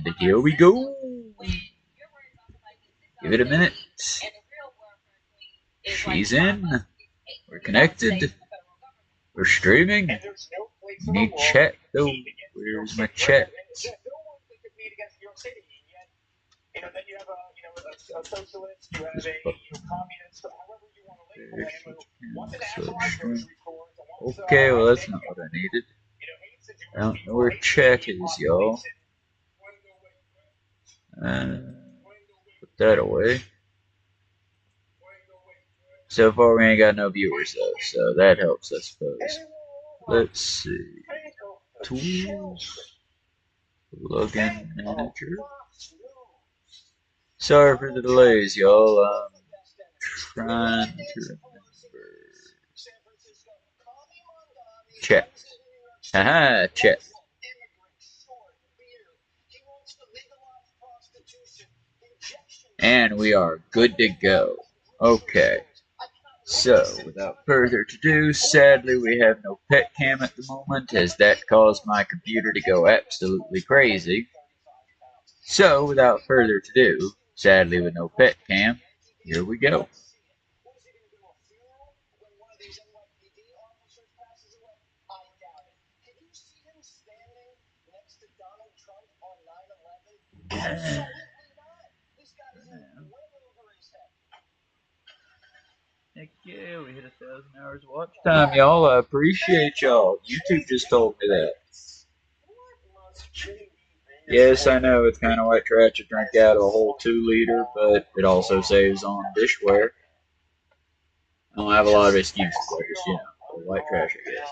And here we go. Give it a minute. She's in. We're connected. We're streaming. Need chat though. Where's my chat? Okay, well that's not what I needed. I don't know where chat is, y'all. Put that away. So far we ain't got no viewers though, so that helps I suppose. Let's see. Tools. Login manager. Sorry for the delays, y'all. I'm trying to remember. Chat. Haha, chat. And we are good to go. Okay. So, without further ado, sadly we have no pet cam at the moment, as that caused my computer to go absolutely crazy. So, without further ado, sadly with no pet cam, here we go. Heck yeah, we hit 1,000 hours watch time, y'all. I appreciate y'all. YouTube just told me that. Yes, I know it's kind of white trash to drink out of a whole 2 liter, but it also saves on dishware. I don't have a lot of excuses, I just, white trash, I guess.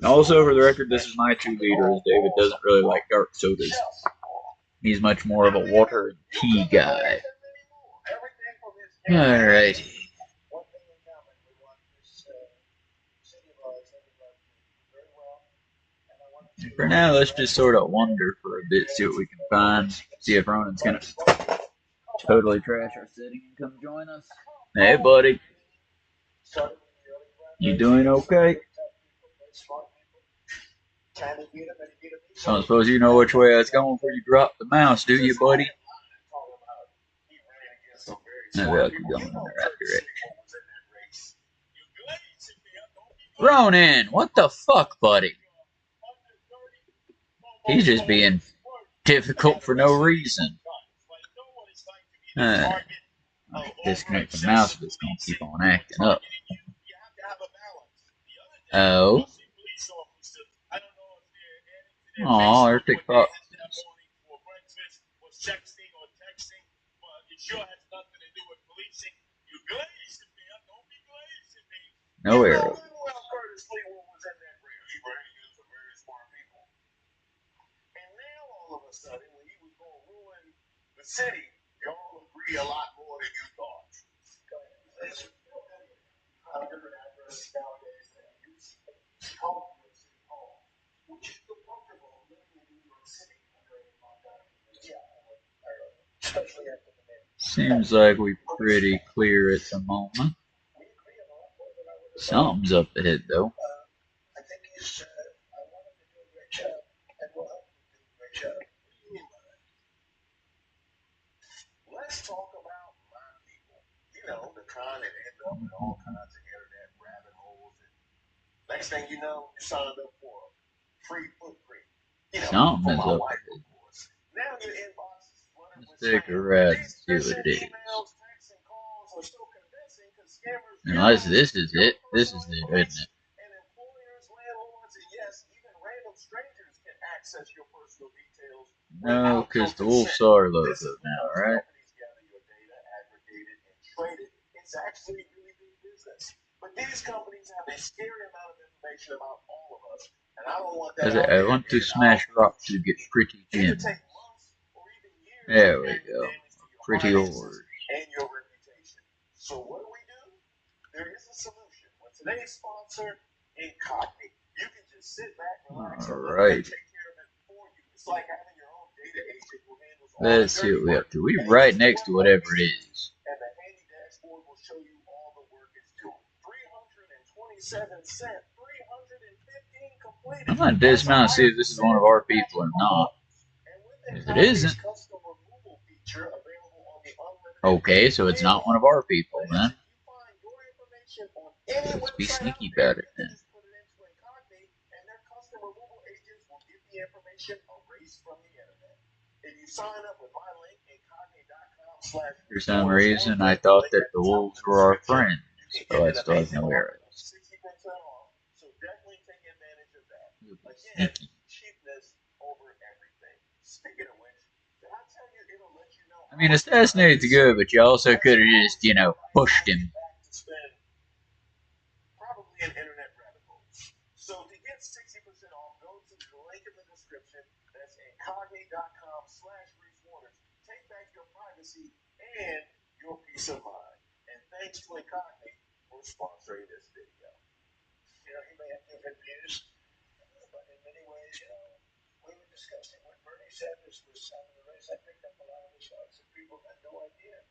Also, for the record, this is my 2 liter, as David doesn't really like dark sodas. He's much more of a water and tea guy. Alrighty. For now, let's just sort of wander for a bit, see what we can find, see if Ronan's gonna totally trash our setting and come join us. Hey, buddy. You doing okay? So I suppose you know which way I was going before you dropped the mouse, do you, buddy? Maybe I'll keep going in the right direction. Ronan, what the fuck, buddy? He's just being difficult for no reason. I'll disconnect the mouse if it's gonna keep on acting up. Oh. Aw, Arctic Fox. No arrow. City, y'all agree a lot more than you thought. Seems like we're pretty clear at the moment. Something's up ahead, though. Let's talk about my people. You know, the kind that end up in all kinds of internet rabbit holes. And next thing you know, you signed up for a free footprint. You know, something is up ahead. Now your inbox is flooded with take a ride and see what it is. Unless this is it. This is it, isn't it? No, because the wolf saw our logo now, right? It's actually really big business. But these companies have a scary amount of information about all of us, and I don't want that. I want to smash rock to get pretty gems. There we go. Pretty ores. And your reputation. So what do? There is a solution. With today's sponsor, Incognito, you can just sit back and relax and take care of it for you. It's like having your own data agent who handles all. Let's see what we up to. We're right next to whatever it is. And the handy dashboard will show you all the work it's doing. 327 cents, 315 I'm gonna dismount and see if this is one of our people or not. If it isn't, okay, so it's not one of our people then. Let's be sneaky about it then. For some reason, I thought that the wolves were our friends, but I still have no arrows. Sneaky. I mean, assassinate's good, but you also could have just, you know, pushed him. So to get 60% off, go to the link in the description. That's incognate.com/briefwarners. Take back your privacy and your peace of mind. And thanks to Incognate for sponsoring this video. You know, he may have different views, but in many ways, you know, we were discussing when Bernie Sanders was having the race. I picked up a lot of the shots and people had no idea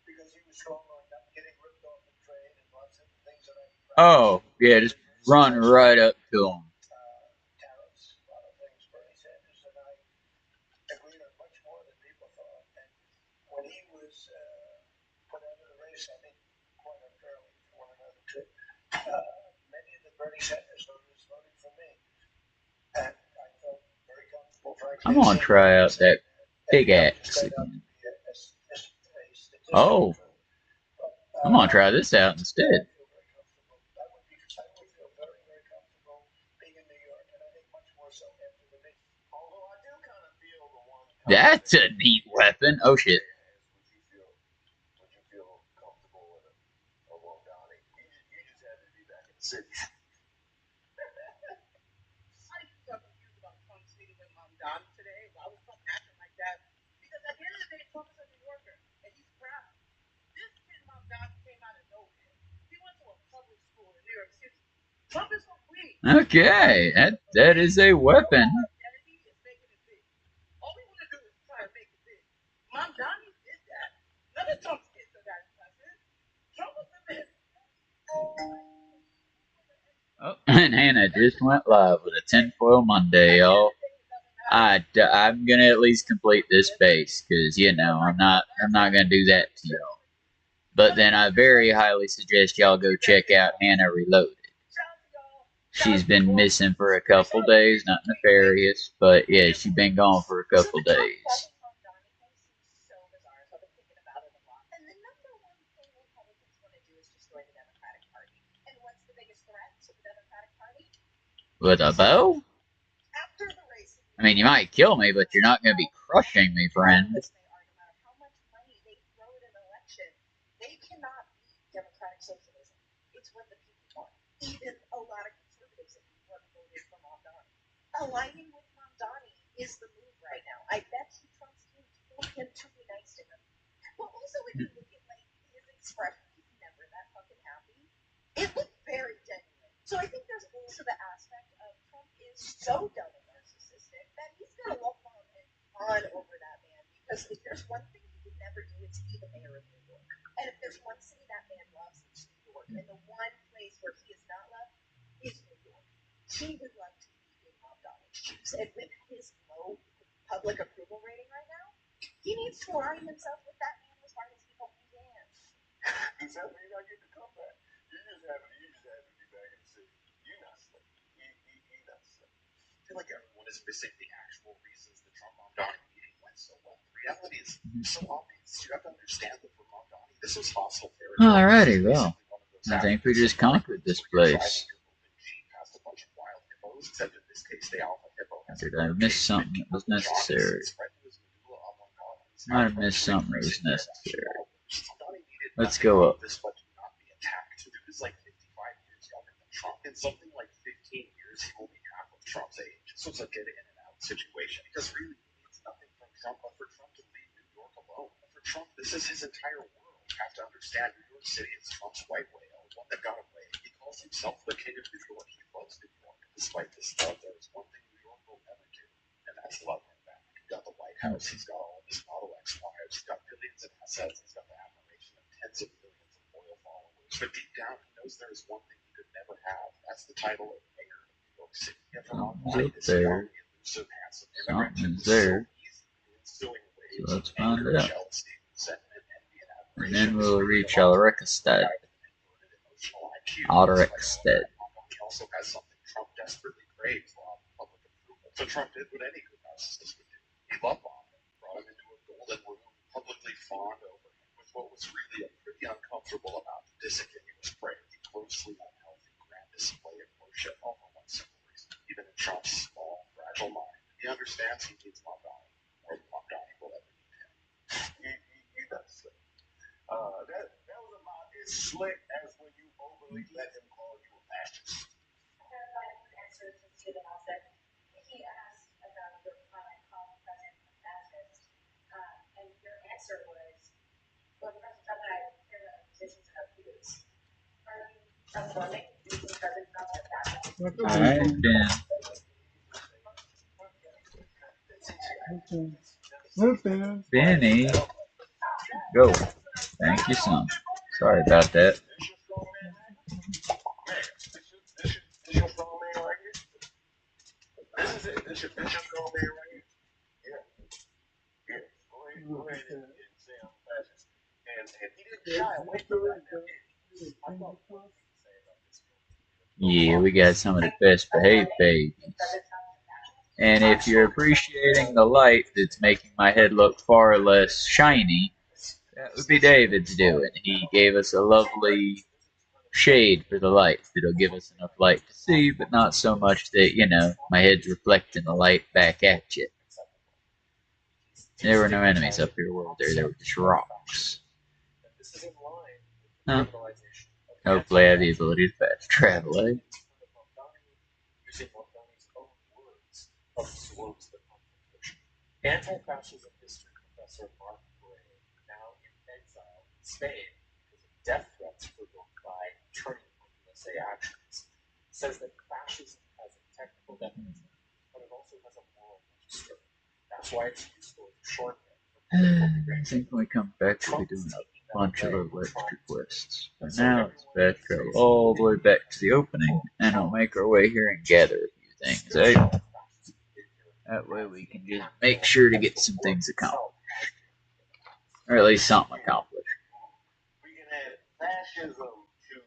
because he was strong on not getting ripped off the train and lots of things that I. Oh, yeah, just run right up to him. Tariffs, a lot of things. Bernie Sanders and I agreed on much more than people thought. And when he was put out of the race, I think quite unfairly for one another too. Many of the Bernie Sanders voters voted for me, and I felt very comfortable. I'm gonna try out that big axe again. Oh, I'm gonna try this out instead. That's a neat weapon. Oh shit. Okay, that is a weapon. Oh, and Hannah just went live with a tinfoil Monday, y'all. I'm gonna at least complete this base because you know I'm not gonna do that to y'all. But then I very highly suggest y'all go check out HannahReloaded. She's been missing for a couple days, not nefarious, but yeah, she's been gone for a couple days. With a bow? I mean, you might kill me, but you're not going to be crushing me, friend. Aligning with Mamdani is the move right now. I bet you Trump's team told him to be nice to him. But also, when you look at like his expression, he's never that fucking happy. It looked very genuine. So I think there's also the aspect of Trump is so dumb and narcissistic that he's gonna love bomb and on over that man because if there's one thing he could never do, it's be the mayor of New York. And if there's one city that man loves, it's New York. And the one place where he is not loved is New York. He would love to. And with his low public approval rating right now, he needs to align himself with that man as hard as he fucking can. Does that mean I get to come back? You just have to be back in the city. You not sleep. You not sleep. I feel like everyone is missing the actual reasons the Trump-Mamdani meeting went so well. The reality is so obvious. You have to understand that for Mamdani, this was hostile territory. Alrighty, well, I think we just conquered this place. Except in this case, they alpha hippo. Did I miss something that was necessary? Might have missed something that was necessary. Let's go up. This budget not be attacked. Dude is like 55 years younger than Trump. In something like 15 years, he will be half of Trump's age. So it's a get in and out situation. Because really, he needs nothing from Trump but for Trump to leave New York alone. For Trump, this is his entire world. You have to understand, New York City is Trump's white whale, one that got away. He calls himself the king of New York. He loves New York. Despite this stuff, there is one thing New York will never do, and that's love him back. He's got the White House, he's got all his Model X wives, he's got billions of assets, he's got the admiration of tens of millions of loyal followers. But deep down, he knows there is one thing he could never have. That's the title of mayor of New Something's up there. Something's there. So let's find out. And then we'll reach Alrekstad. Alrekstad. So Trump did what any good narcissist would do. He loved Bob, brought him into a golden room, publicly fawned over him with what was really pretty uncomfortable about the disingenuous prey, the grossly unhealthy grand display of worship over one simple reason. Even in Trump's small, fragile mind, he understands he needs Mamdani, or Mamdani will ever need him. He does. That was about as slick as when you overly let him call you a fascist. He asked about your comment calling President a fascist, and your answer was, well, President Trump and I share the positions of views. Are you affirming using President Trump as a fascist? Benny, go. Thank you, son. Sorry about that. This is it. This your strong man right here. Yeah. Go ahead and say I'm fascist. And he didn't shy away from that. Yeah, we got some of the best behaved babies. And if you're appreciating the light that's making my head look far less shiny, that would be David's doing. He gave us a lovely shade for the light that'll give us enough light to see, but not so much that, you know, my head's reflecting the light back at you. There were no enemies up here, were there? There were just rocks. Huh. Hopefully I have the ability to fast travel, eh? Anti-fascism history professor Mark Gray, now in exile in Spain because of death threats provoked by Turning Point USA actions, says that fascism has a technical definition, but it also has a moral register. That's why it's useful as a shorthand. I think when we come back, we'll be doing a bunch of little extra quests. For now, let's fast travel all the way back to the opening, and we'll make our way here and gather a few things, eh? That way we can just make sure to get some things accomplished. Or at least something accomplished. We can add fascism to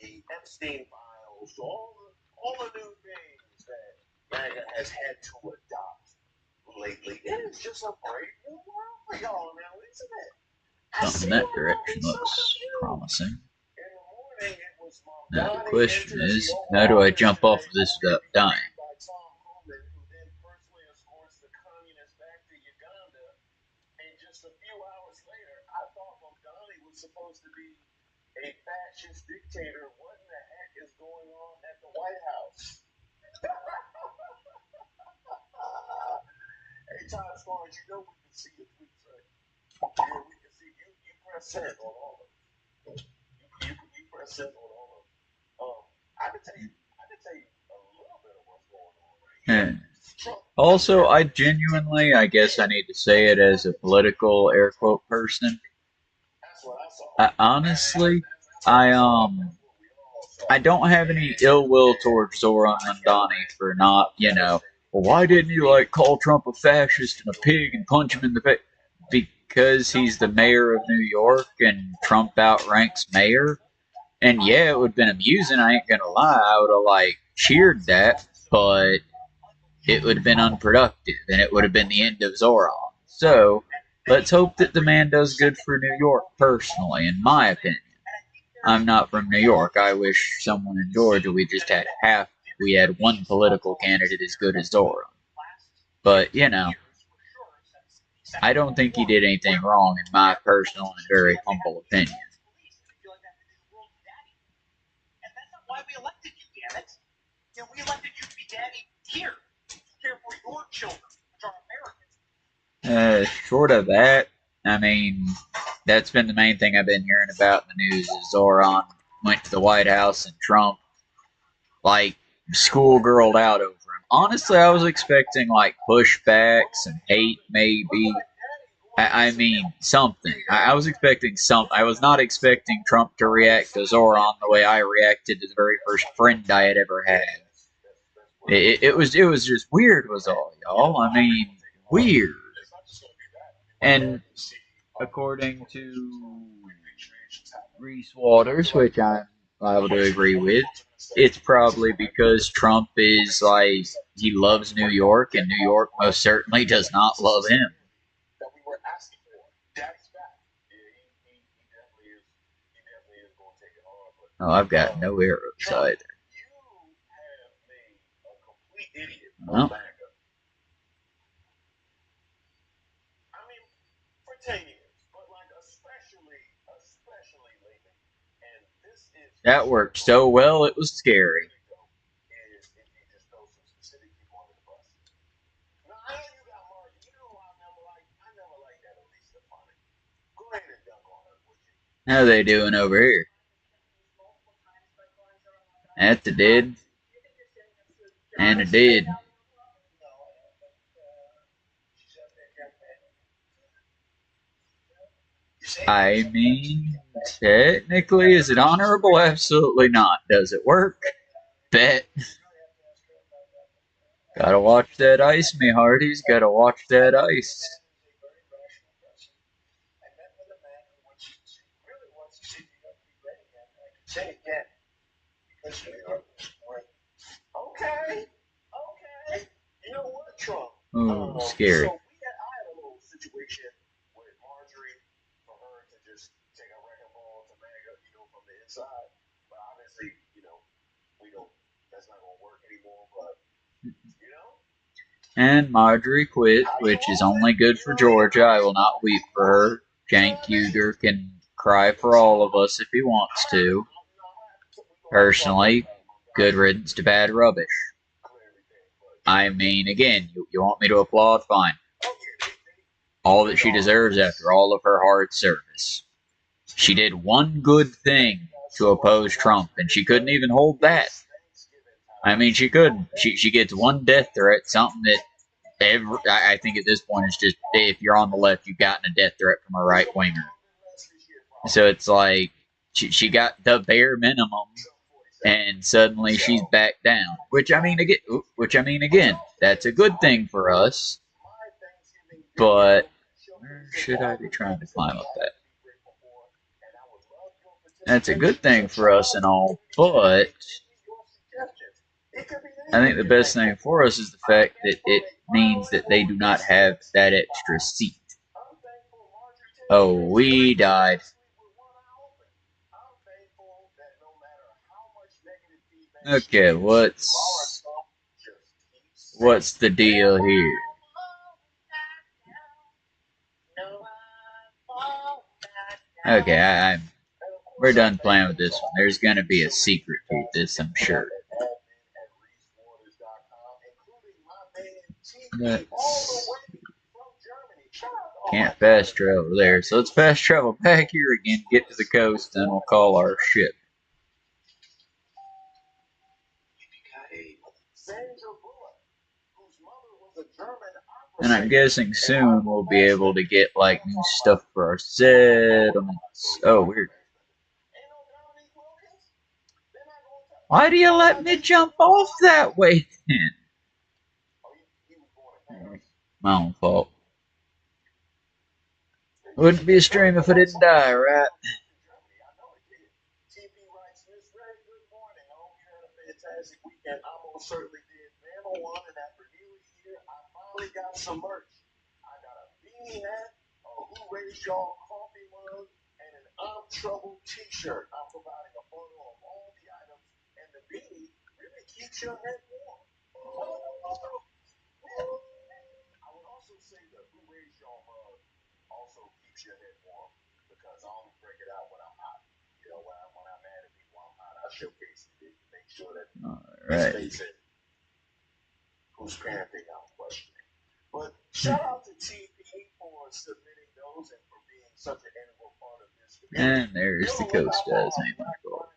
the Epstein files, to all the new things that MAGA has had to adopt lately. It is just a brave new world for y'all now, isn't it? Something in that direction looks promising. Now the question is, how do I jump off of this without dying? Supposed to be a fascist dictator. What in the heck is going on at the White House? Hey, Todd Sparks, you know we can see your tweets, right? Yeah, we can see you press send on all of them. You press send on all of them. I can tell you a little bit of what's going on right here. Also, I genuinely, I guess I need to say it as a political air quote person. Honestly, I don't have any ill will towards Zoran Mandani for not, you know, well, why didn't you, like, call Trump a fascist and a pig and punch him in the face? Because he's the mayor of New York and Trump outranks mayor. And yeah, it would have been amusing, I ain't gonna lie, I would have, like, cheered that, but it would have been unproductive, and it would have been the end of Zoran. So, let's hope that the man does good for New York, personally, in my opinion. I'm not from New York. I wish someone in Georgia we had one political candidate as good as Zoran. But, you know, I don't think he did anything wrong in my personal and very humble opinion. And that's not why we elected you, damn it. You know, we elected you to be daddy here. Care for your children, which are Americans. Short of that, I mean, that's been the main thing I've been hearing about in the news is Zoran went to the White House and Trump, like, schoolgirled out over him. Honestly, I was expecting, like, pushbacks and hate, maybe. I mean, something. I was expecting something. I was not expecting Trump to react to Zoran the way I reacted to the very first friend I had ever had. It was just weird was all, y'all. I mean, weird. And according to Reese Waters, which I'm liable to agree with, it's probably because Trump is like, he loves New York, and New York most certainly does not love him. Oh, I've got no arrows either. Well, that worked so well, it was scary. How are they doing over here? That's a did. And a did. I mean, technically, is it honorable? Absolutely not. Does it work? Bet. Gotta watch that ice, me hearties. Gotta watch that ice. Ooh, scary. And Marjorie quit, which is only good for Georgia. I will not weep for her. Cenk Uygur can cry for all of us if he wants to. Personally, good riddance to bad rubbish. I mean, again, you want me to applaud? Fine. All that she deserves after all of her hard service. She did one good thing to oppose Trump, and she couldn't even hold that. I mean, she couldn't. She gets one death threat, something that I think at this point it's just, if you're on the left, you've gotten a death threat from a right winger. So it's like she got the bare minimum, and suddenly she's back down. Which I mean again, that's a good thing for us. But where should I be trying to climb up that? That's a good thing for us and all, but I think the best thing for us is the fact that it means that they do not have that extra seat. Oh, we died. Okay, what's the deal here? Okay, we're done playing with this one. There's gonna be a secret to this, I'm sure. Can't fast travel there, so let's fast travel back here again, get to the coast, and we'll call our ship. And I'm guessing soon we'll be able to get like new stuff for our settlements. Oh, weird. Why do you let me jump off that way then? My own fault. Wouldn't be a stream if I didn't die, right? Got some merch. I got a beanie hat, a Who Raised Y'all coffee mug, and an I'm Trouble t-shirt. I'm providing a photo of all the items, and the beanie really keeps your head warm. I would also say the Who Raised Y'all mug also keeps your head warm, because I only break it out when I'm hot. You know, when I'm mad at people, I'm hot. I showcase it to make sure that it's facing whose parent they are questioning. But shout out to TP for submitting those and for being such an integral part of this. And there's the coast, ain't my fault.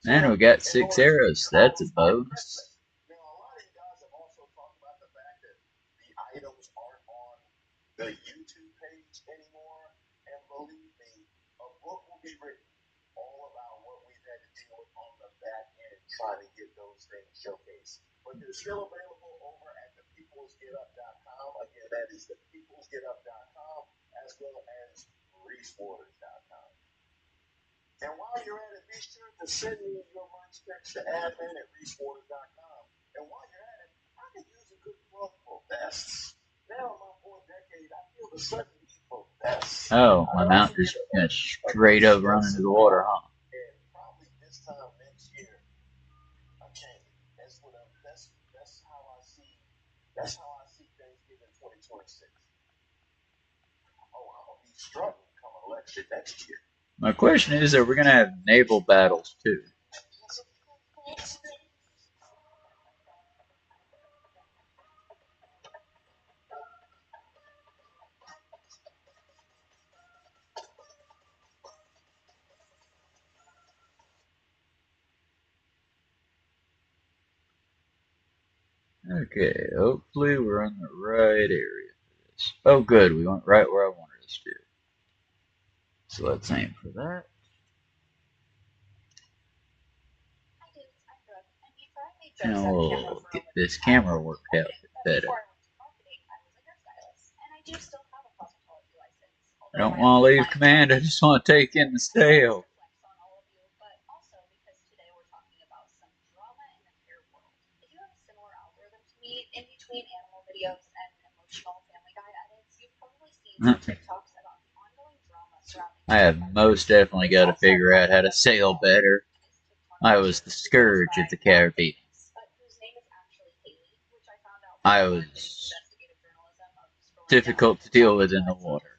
And we got 6 arrows. That's a bonus. Now, a lot of you guys have also talked about the fact that the items aren't on the YouTube page anymore. And believe me, a book will be written all about what we've had to deal with on the back end trying to get those those things showcased. But they're still available over at thepeoplesgetup.com. Again, that is thepeoplesgetup.com as well as reeswaters.com. And while you're at it, be sure to send me your merch specs to admin@reeswaters.com. And while you're at it, I could use a good plug for vests. Now in my fourth decade, I feel the sudden need for vests. Oh, my mount just went straight up running into the water, huh? And probably this time next year, I can't. That's how I see Thanksgiving 2026. Oh, I'm gonna be struggling come election next year. My question is, are we going to have naval battles too? Okay, hopefully we're in the right area for this. Oh good, we went right where I wanted us to. So let's aim for that. And we'll get this camera worked out a bit better. I don't want to leave command, I just want to take in the sail. In between animal videos and emotional Family Guy edits, you've probably seen some TikToks about the ongoing drama surrounding. I have most definitely got to figure out how to sail better. I was the scourge of the Caribbean. I was difficult to deal with in the water.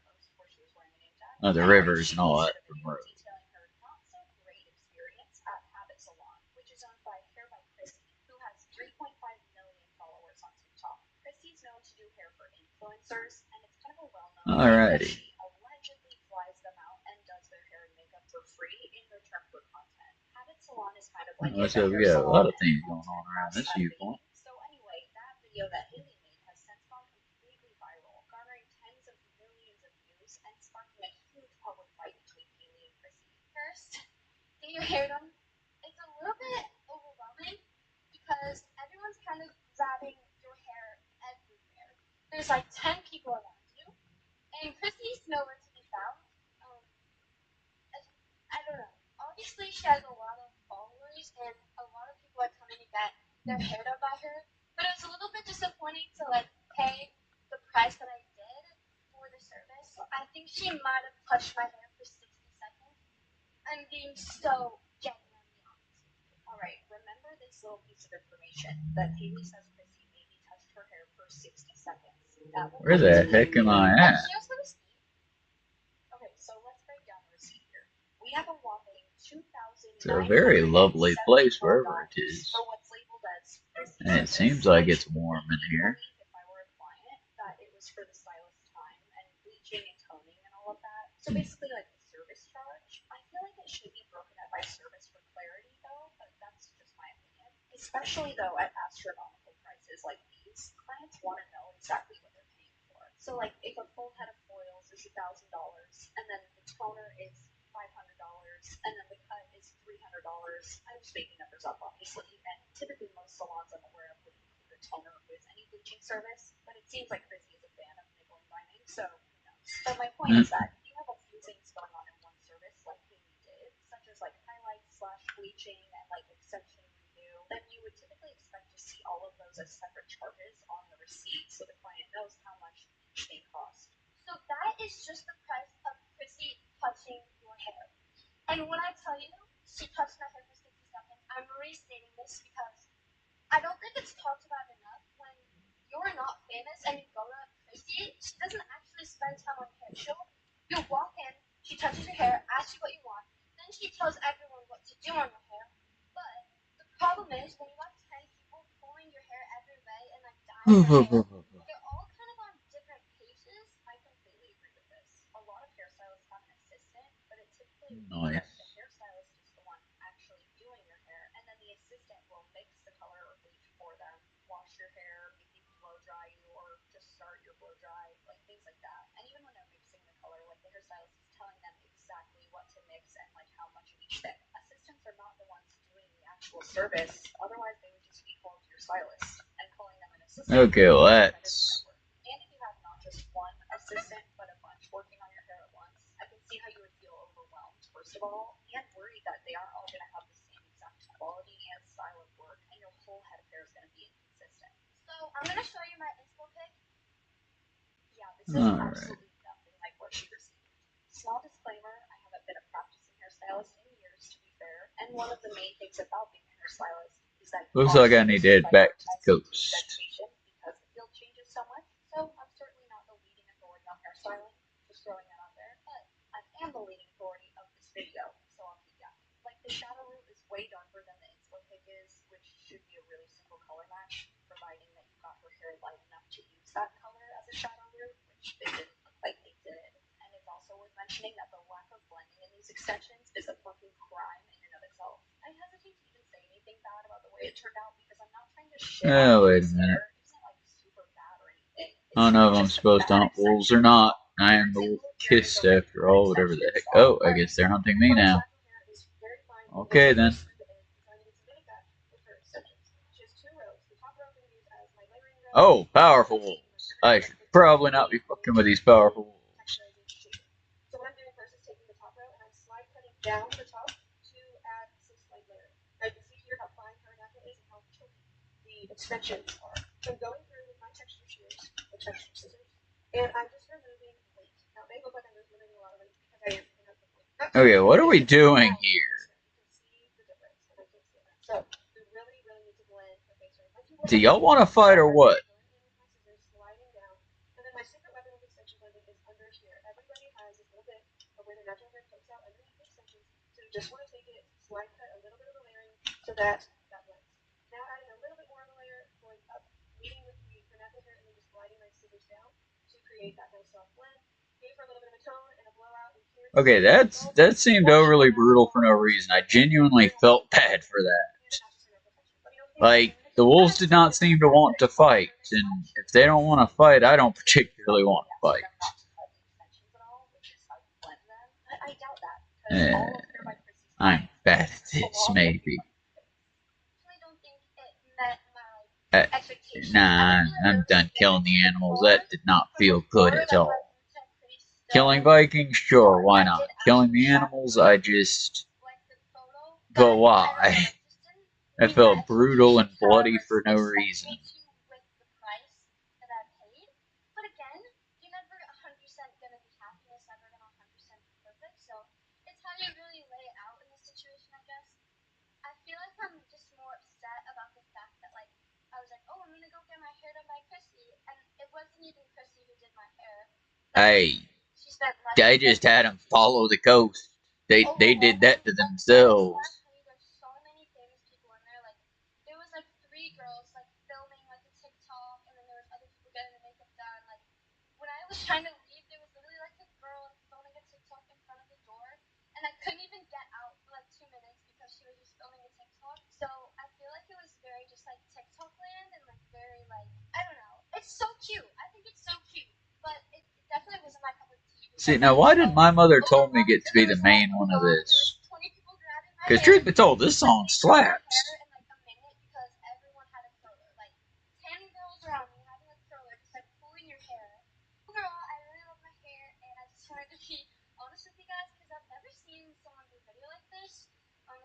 The rivers and all that from road. Alrighty. So we got a lot of things going on around this viewpoint. So anyway, that video that Haley made has since gone completely viral, garnering tens of millions of views and sparking a huge public fight between Haley and Chrissy. First, get your hair done. It's a little bit overwhelming because everyone's kind of grabbing your hair everywhere. There's like 10 people around you, and Chrissy's nowhere to be found. I don't know. Obviously, she has a lot of followers, and a lot of people are coming to get their hair done by her. But it was a little bit disappointing to like pay the price that I did for the service. I think she might have touched my hair for 60 seconds. I'm being so genuinely honest. All right, remember this little piece of information that Haley says Chrissy maybe touched her hair for 60 seconds. Where the heck am I at? Okay, so let's break down the receipt here. We have a whopping 2,000. It's a very lovely place wherever it is. And it seems like it's warm in here. If I were a client, that it was for the stylist time and bleaching and toning and all of that. So basically, like the service charge, I feel like it should be broken up by service for clarity, though. But that's just my opinion. Especially though at astronomical prices like these, clients want to know exactly what they're paying for. So like if a full head of foils is $1,000, and then the toner is $500, and then the cut is $300. I'm just making numbers up, obviously, and typically most salons I'm aware of would include a toner with any bleaching service, but it seems like Chrissy is a fan of nickel and diming, so who knows. But my point is that if you have a few things going on in one service, like Haley did, such as like highlights / bleaching and like extension renew, then you would typically expect to see all of those as separate charges on the receipt, so the client knows how much each thing costs. So that is just the price of Chrissy touching your hair. And when I tell you she touched my hair for 60 seconds, I'm restating this because I don't think it's talked about enough. When you're not famous and you go to Chrissy, she doesn't actually spend time on your hair. You walk in, she touches your hair, asks you what you want, then she tells everyone what to do on your hair. But the problem is when you have 10 people pulling your hair every way and like dyeing your hair, they're all kind of on different paces. I completely agree with this. A lot of hairstylists have an assistant, but it typically means that the hairstylist is the one actually doing your hair, and then the assistant will mix the color or bleach for them, wash your hair, maybe blow dry you, or just start your blow dry, like things like that. And even when they're mixing the color, like the hairstylist is telling them exactly what to mix and like how much of each thing. Assistants are not the ones doing the actual service. Otherwise, they would just be calling your stylist and calling them an assistant. Okay, well that's... And if you have not just one assistant, but a bunch working on your hair at once, I can see how you would feel overwhelmed, first of all, and worried that they aren't all going to have the same exact quality and style of work, and your whole head of hair is going to be inconsistent. So I'm going to show you my inspo pic. Yeah, this is absolutely nothing like what she received. Small disclaimer, I haven't been a practicing hairstylist in years, to be fair, and one of the main things about being a hairstylist is that looks like I need to head back to the coast. Because the field changes so much, so I'm certainly not the leading authority on hairstyling, just throwing that out there, but I am the leading authority of this video, so I'll keep that. Like, the shadow root is way darker than the inspo pic is, which should be a really simple color match, providing that you got her hair light enough to use that color as a shadow root, which it didn't look like they did. And it's also worth mentioning that the lack of blending in these extensions is a fucking crime in and of itself. I hesitate to even say anything bad about the way it turned out because I'm not trying to shit on Wait a minute. It isn't like super bad or anything. I don't know if I'm supposed to hunt wolves or not. I am the wolf kissed after all, whatever the heck. Oh, I guess they're hunting me now. Okay then. Oh, powerful wolves. I should probably not be fucking with these powerful wolves. So what I'm doing first is taking the top row and I'm slide cutting down the top to add some slight layering. Now you can see here how fine her natural is and how chunky the extensions are. So I'm going through with my texture shears, the texture scissors, and I'm just removing weight. Now it may look like I'm removing a lot of weight because I am picking up the weight. Okay, what are we doing here? You can see the difference, and I can see that. So we really need to blend the face right. Do y'all want to fight or what? And then my secret weapon with extension blending is under here. Everybody has this little bit of where their natural hair pokes out underneath the extensions. So you just want to take it, slide cut a little bit of the layering so that blends. Now adding a little bit more of a layer, going up, meeting with the natural hair, and then just gliding my scissors down to create that nice soft blend. Gave her a little bit of a tone and a blowout. Okay, that seemed overly brutal for no reason. I genuinely felt bad for that. Like, the wolves did not seem to want to fight, and if they don't want to fight, I don't particularly want to fight. I'm bad at this, maybe. Nah, I'm done killing the animals. That did not feel good at all. Killing Vikings? Sure, why not? Killing the animals? I just... But why? I felt brutal and bloody for no reason. Hey, I just had them follow the coast. They did that to themselves. There was like 3 girls like filming like a TikTok, and then there was other people getting their makeup done. Like when I was trying to leave, there was literally like a girl like filming a TikTok in front of the door, and I couldn't even get out for like 2 minutes because she was just filming a TikTok. So I feel like it was very just like TikTok land and like very like I don't know. It's so cute. I think it's so cute, but it definitely wasn't my cup of tea. See, now why did my mother told me get to be the main one of this? Because truth be told, this song slaps.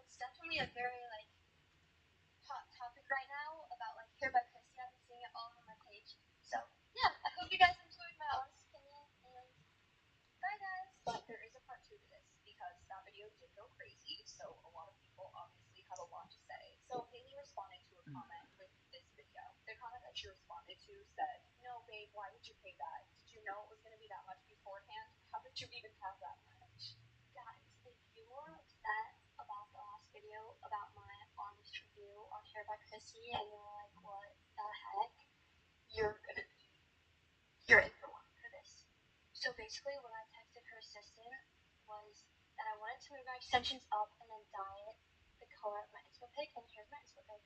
It's definitely a very like hot topic right now about like hair by Chrissy. I've been seeing it all on my page. So yeah, I hope you guys enjoyed my honest opinion, and bye guys. But there is a part 2 to this because that video did go crazy, so a lot of people obviously had a lot to say. So Haley responded to a comment with this video. The comment that she responded to said, "No babe, why would you pay that? Did you know it was going to be that much beforehand? How did you even have that much?" Guys, if you were upset about the last video about my honest review on Hair by Chrissy and you're like, what the heck? You're in for one for this. So basically what I texted her assistant was that I wanted to move my extensions up and then dye it the color of my inspo pic, and here's my inspo pic.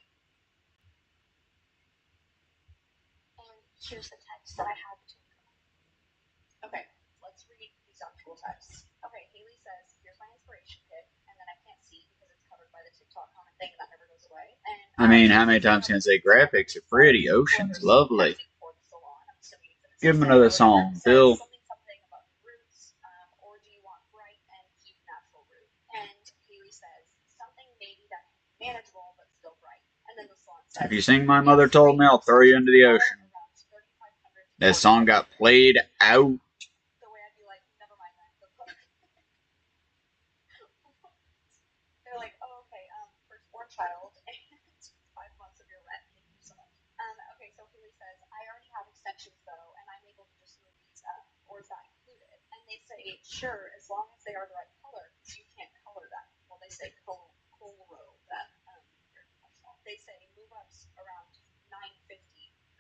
And here's the text that I had between them. Okay, let's read these actual texts. Okay, Haley says, here's my inspiration pic, and then I can't see because it's covered by the TikTok comment thing that never goes away. And I mean, how many times can I say graphics are pretty, ocean's lovely? Give him another song, Phil. Something about roots, or do you want bright and keep natural root? And Haley says something maybe that can be manageable but still bright. And then the song says, If you sing My Mother Told Me, I'll throw you into the ocean. That song got played out. The way I'd be like, never mind that. They're like, oh, okay, firstborn child and 5 months of your rent. Thank you so much. Okay, so Haley says, I already have extensions though, and I'm able to just move these up, or is that included? And they say, sure, as long as they are the right color, because you can't color them. Well, they say color them. They say move ups around 950,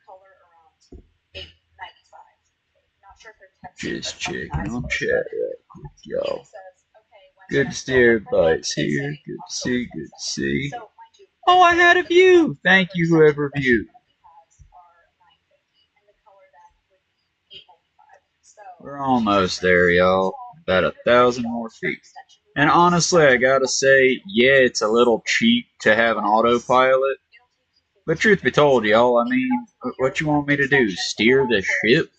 color around 895. Not sure if they're texting. Just checking on chat right quick, y'all. Good to see everybody's here. Good to see, good to see. Oh, I had a view. Thank you, whoever viewed. We're almost there, y'all. About 1,000 more feet. And honestly, I gotta say, yeah, it's a little cheap to have an autopilot. But truth be told, y'all, I mean, what you want me to do? Steer the ship?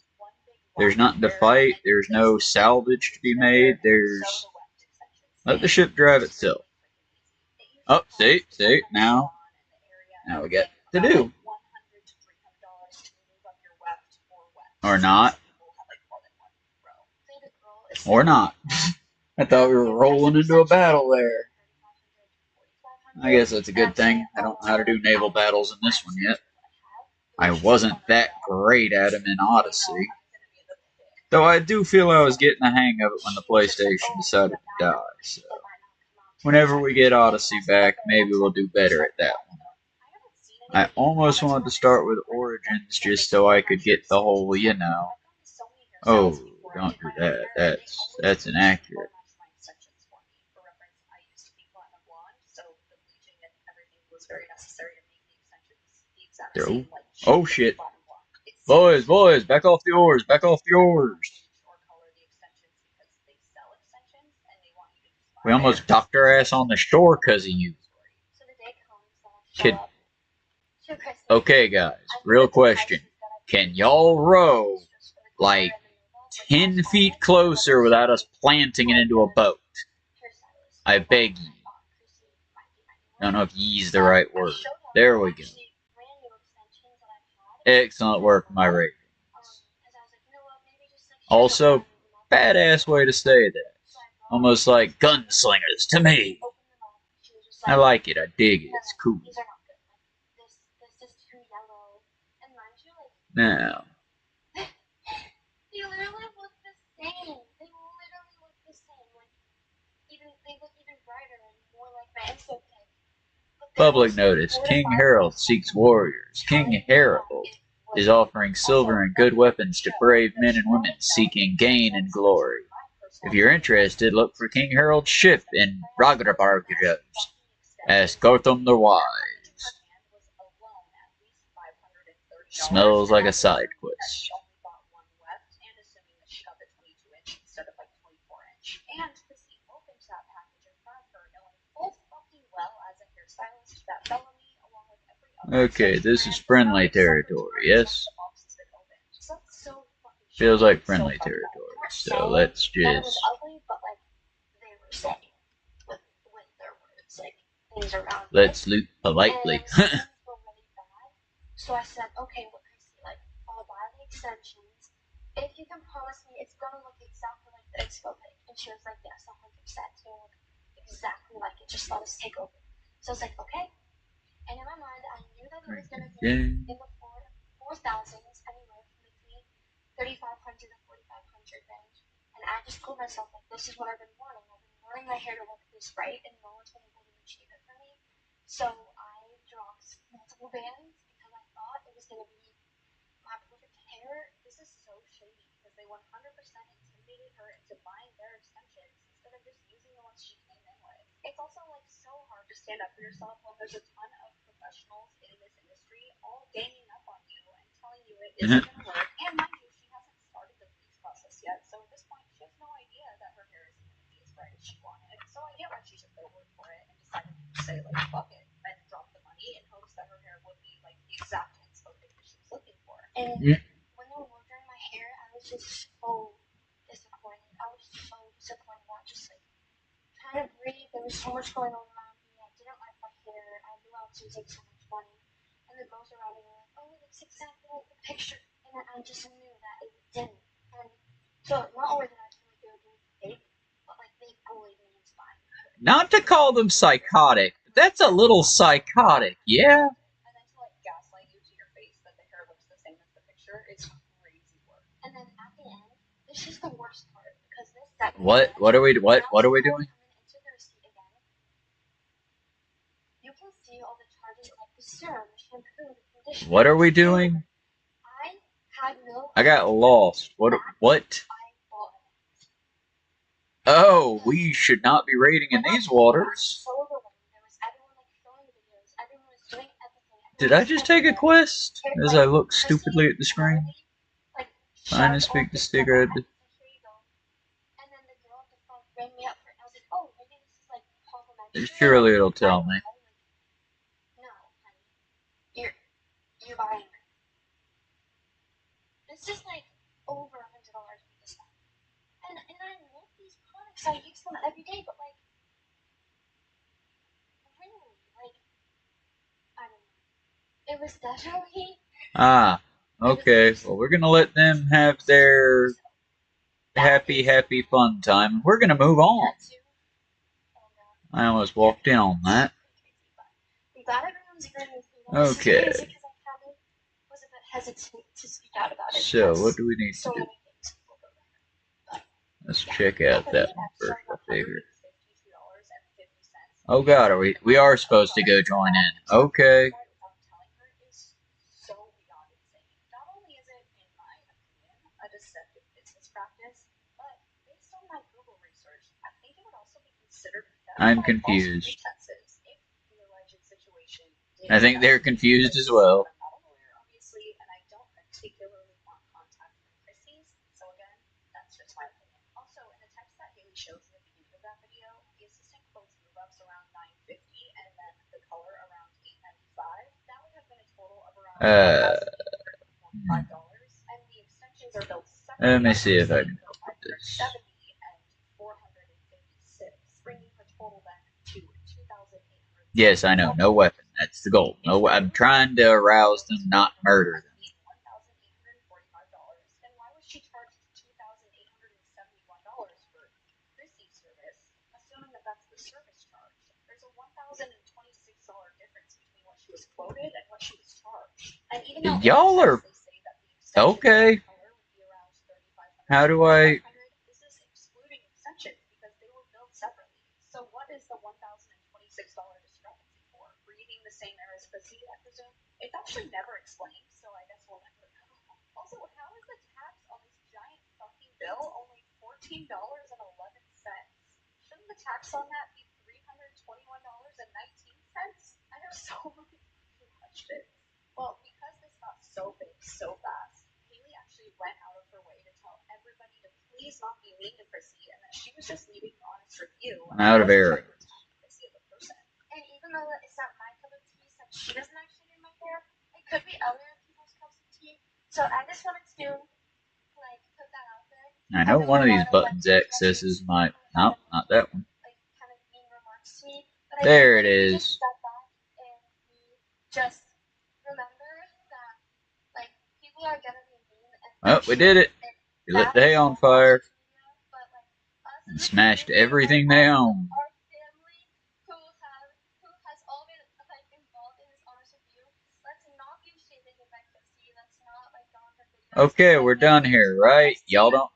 There's nothing to fight. There's no salvage to be made. There's... Let the ship drive itself. Oh, see, now we got to do. Or not. Or not. I thought we were rolling into a battle there. I guess that's a good thing. I don't know how to do naval battles in this one yet. I wasn't that great at them in Odyssey. Though I do feel I was getting the hang of it when the PlayStation decided to die, so... Whenever we get Odyssey back, maybe we'll do better at that one. I almost wanted to start with Origins just so I could get the whole, you know... Oh, don't do that. That's inaccurate. Oh shit. Boys, back off the oars, We almost docked our ass on the shore because of you. Kid. Okay, guys, real question. Can y'all row like 10 feet closer without us planting it into a boat? I beg you. I don't know if ye's the right word. There we go. Excellent work, my ratings. Also, badass way to say that. Almost like gunslingers to me. I like it. I dig it. It's cool. Now. They literally look the same. They literally look the same. Like, they look even brighter and more like my Enso kit. Public notice. King Harold seeks warriors. King Harold is offering silver and good weapons to brave men and women seeking gain and glory. If you're interested, look for King Harold's ship in Ragdarbargajos. Ask Gotham the Wise. Smells like a side quest. Okay, this is friendly territory, yes? Feels like friendly territory, so let's just... Let's loot politely. So I said, okay, look, Chrissy, like, I'll buy the extensions if you can promise me it's gonna look exactly like the expo pic. And she was like, yes, 100%. It's gonna look exactly like it. Just let us take over. So I was like, okay. And in my mind, I knew that it was gonna be in the 4,000s, anywhere from between 3,500 and 4,500 range. And I just told myself, like, this is what I've been wanting. I've been wanting my hair to look this bright, and no one's been able to achieve it for me. So I dropped multiple bands because I thought it was going to be my perfect hair. This is so shady because they 100% intimidated her into buying their extensions instead of just using the ones she came in with. It's also like so hard to stand up for yourself when there's a ton of professionals in this industry all ganging up on you and telling you it isn't going to work. And mind you, she hasn't started the bleach process yet, so at this point she has no idea that her hair isn't going to be as bright as she wanted. So I get why she took their word for it and decided to say, like, fuck it. exact inspo thing that she was looking for. And when they were ordering my hair, I was just so disappointed. I was so disappointed. I just like trying to breathe. There was so much going on around me. I didn't like my hair. I knew I was losing so much money. And the girls around me were like, "Oh, it looks exactly like the picture." And I just knew that it didn't. And so not only did I feel like they were doing fake, but like they bullied me into buying her. Not to call them psychotic, but that's a little psychotic, yeah? And then to like gaslight you to your face that the hair looks the same as the picture is crazy work. And then at the end, this is the worst part because this second What are we doing? Into the receipt again. You can see all the charges like the serum, the shampoo, the conditioner. What are we doing? I had no. I got lost. What? Oh, we should not be raiding in these waters. Did I just take a quest? As I look stupidly at the screen. Find and speak to Stigger. Surely it'll tell me. No, honey. You're buying her. It's just like over $100 worth of stuff. And I love these products. I use them every day, but like, really, like, I don't know. It was definitely. Okay. Well, we're gonna let them have their happy fun time. We're gonna move on. I almost walked in on that. I'm glad everyone's agreeing with me. Okay. Because I was a bit hesitant to speak out about it. So, what do we need to do? Let's check out that one first, I figure. Oh god, we are supposed to go join in. Okay. I'm confused. I think they're confused as well. Let me see if I can put this. Yes, I know. No weapon. That's the goal. No, I'm trying to arouse them, not murder them. Y'all are okay. How do I? So what is the $1,026 discrepancy for? Breathing the same air as pussy, I presume? It's actually never explained, so I guess we'll never know. Also, how is the tax on this giant fucking bill only $14.11? Shouldn't the tax on that be $321.19? I have so many questions. Well, because this got so big so fast, Haley actually went out of her way to tell everybody to please not be mean to Chrissy and that she was just leaving an honest review. I'm out of arrows. And even though it's not my cup of tea, since she doesn't actually do my hair, it could be other people's cups of tea. So I just wanted to like put that out there. I know one of these buttons accesses my. Nope, not that one. Like kind of mean remarks to me. But there it is. Step back and just remember that like people are gonna be mean. And we did it. We lit the hay on fire and smashed everything they own. Okay, we're done here, right? Y'all don't.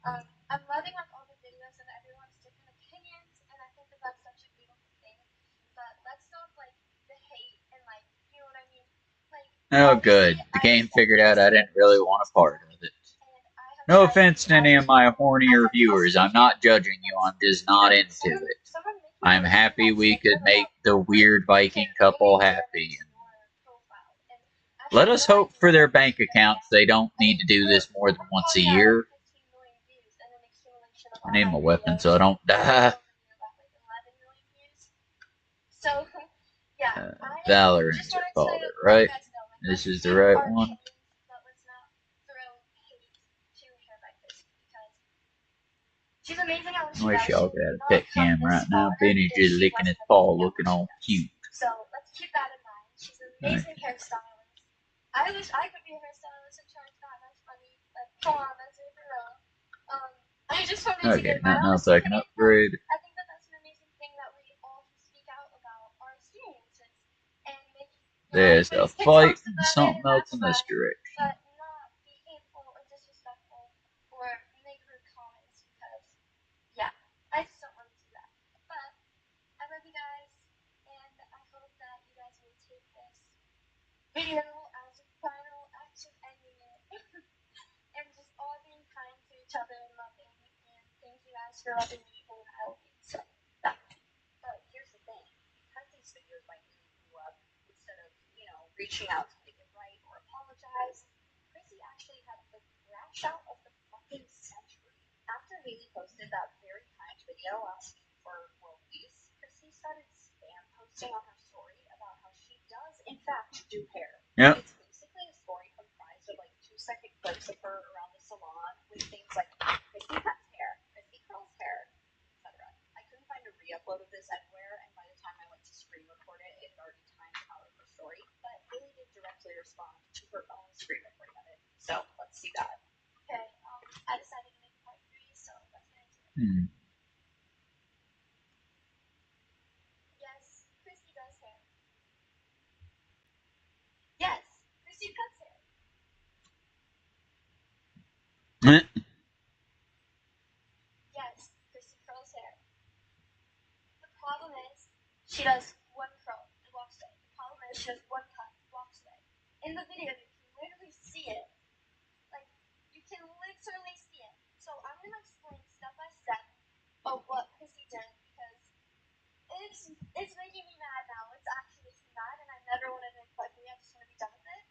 I'm loving like all the videos and everyone's different opinions, and I think that that's such a beautiful thing. But let's stop like the hate and like, you know what I mean? Like. Oh, good. The game figured out I didn't really want a part of it. No offense to any of my hornier viewers. I'm not judging you. I'm just not into it. I'm happy we could make the weird Viking couple happy. Let us hope for their bank accounts they don't need to do this more than once a year. I need my weapon so I don't die. Valorant, I called it, right? This is the right one. She's amazing at what she I wish does. y'all could have a pet cam right now. Benny's just licking his paw, looking all cute. So let's keep that in mind. She's an amazing hairstylist. I wish I could be a hairstylist and charge that much money. Like, come on, that's it for real. I just wanted to get my nothing else I can upgrade. I think that that's an amazing thing that we all can speak out about our experiences and make. There's a fight and something else in this direction. But not be hateful or disrespectful or make rude comments because, yeah, I just don't want to do that. But I love you guys, and I hope that you guys will take this video as a final act of ending it. And just all being kind to each other and loving. And thank you guys for loving me, and I will be so back. But here's the thing, because these videos by me blew up, instead of, reaching out to make it right or apologize, Chrissy actually had the crash out of the fucking century. After Haley posted that very kind video asking for world peace, Chrissy started spam posting on her story about how she does, in fact, do hair. Yep. It's basically a story comprised of 2-second clips of her around the salon with things like Chrissy cuts hair, Chrissy curls hair, etc. I couldn't find a re-upload of this anywhere, and by the time I went to screen record it, it had already timed out of her story. But Haley did directly respond to her own screen recording of it. So let's see that. Okay, I decided to make part 3, so let's get into it. Yes, Chrissy does hair. Yes, Chrissy cuts hair. Yes, Chrissy curls hair. The problem is, she does one curl and walks away. The problem is, she does one cut and walks away. In the video, you can literally see it. Like, you can literally see it. So I'm going to explain step by step of what Chrissy did because it's making me mad now. It's actually making me mad, and I never wanted to make fun of me. I just want to be done with it.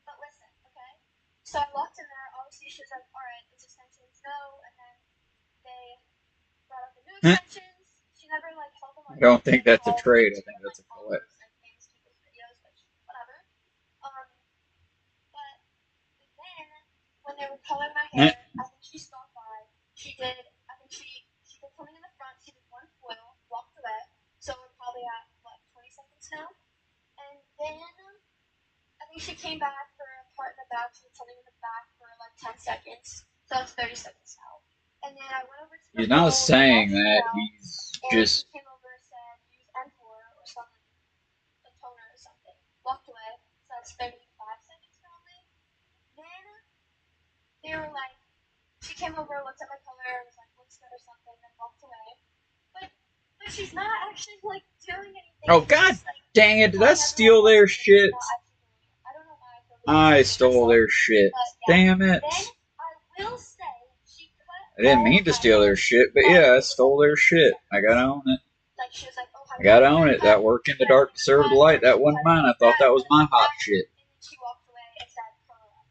But listen, okay? So I walked in there. Obviously, she was like, all right, these extensions go. And then they brought up the new extensions. She never, held them on. I don't think that's a trade. I think that's a collect. Videos, which, whatever. But then, when they were coloring my hair, I think she stopped by. She did coming in the front. She did one foil, walked away. So we're probably at, 20 seconds now? And then, I think she came back for a part in the back. She did something in the back for 10 seconds. So it's 30 seconds now. And then I went over to the He's not saying that. He's just. Came over and said, use M4 or something, a toner or something. Walked away. So that's 35 seconds probably. Then they were like, she came over, looked at my color, was like, looks good or something, then walked away. But she's not actually doing anything. Oh god dang it! Did I steal their shit? I don't know why I stole their shit. Damn it! Then I will say she cut. I didn't mean to steal their shit, but yeah, I stole their shit. I gotta own it. She was like, oh, I gotta own it. That work in the dark to serve the light. That wasn't mine. I thought that was my hot shit. And then she walked away and said, curl up.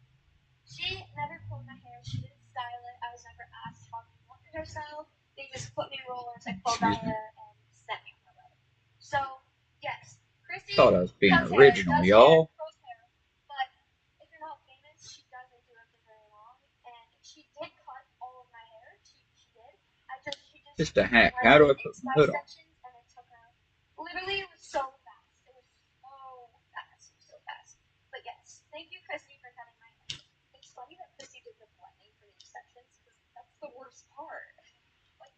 She never pulled my hair. She didn't style it. I was never asked how she wanted herself. They just put me rollers and pulled my hair and sent me on my way. So, yes, Chrissy. Thought I was being original, y'all. But if you're not famous, she doesn't do it for very long. And she did cut all of my hair. She did. She just a hack. How do I put my hood on? And it took her. Literally, it was so fast. It was so fast. But yes, thank you, Chrissy, for cutting my hair. It's funny that Chrissy did the blending for the extensions because that's the worst part.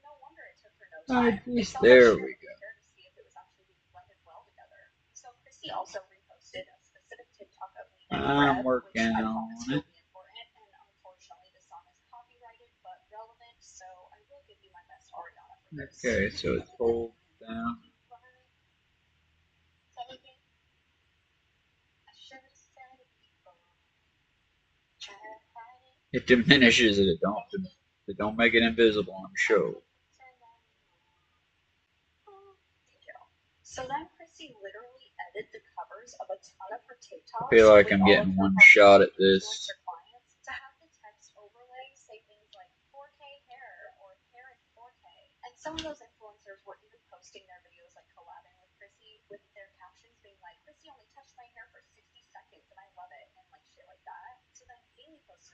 No wonder it took her no time. There we go. To see if it was actually being blended well together. So Chrissy also reposted a specific TikTok of me. I'm working on it. Important, and unfortunately, the song is copyrighted but relevant, so I will give you my best Ariana for this. Okay, so it's hold down. It diminishes it. It don't make it invisible on the show. So then Chrissy literally edited the covers of a ton of her TikToks. I feel like I'm getting one shot at this. To have the text overlay say things like 4K hair or hair in 4K. And some of those influencers were even posting their videos collabing with Chrissy with their captions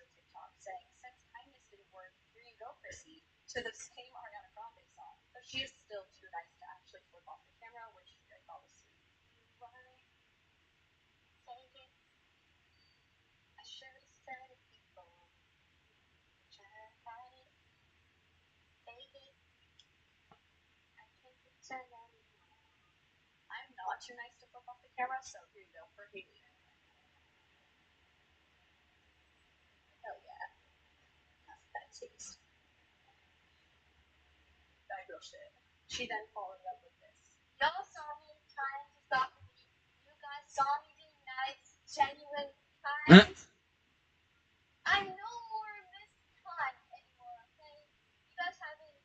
her TikTok saying, "Since kindness didn't work, here you go, Chrissy," to the same Ariana Grande song. But she is still too nice to actually flip off the camera, which I thought was sweet. I should have said it before. I'm not too nice to flip off the camera, so here you go for Haley. Hell yeah. That's bad taste. That girl shit. She then followed up with this. Y'all saw me trying to stop me. You guys saw me being nice, genuine, kind. I'm no more this kind anymore, okay? You guys have been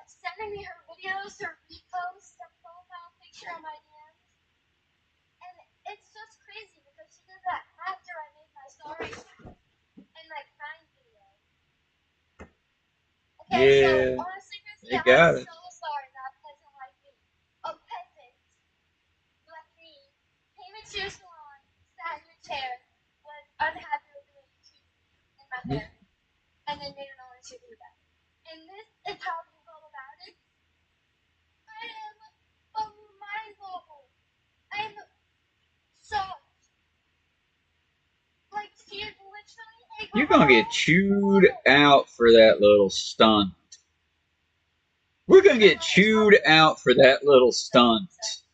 sending me her videos, her reposts, her profile picture on my DMs. And it's just crazy because she did that after I made my story and my crime video. Okay, Yeah, so honestly, Chrissy, they got I'm it. so sorry that peasant like me. A peasant like me came into your salon, sat in your chair, was unhappy with the way you treated me in my hair, and then made an honest review about it. And this is how you go about it? I am mind-boggled. I'm shocked. Like, she is literally You're gonna get chewed out for that little stunt. We're gonna get chewed out for that little stunt. It's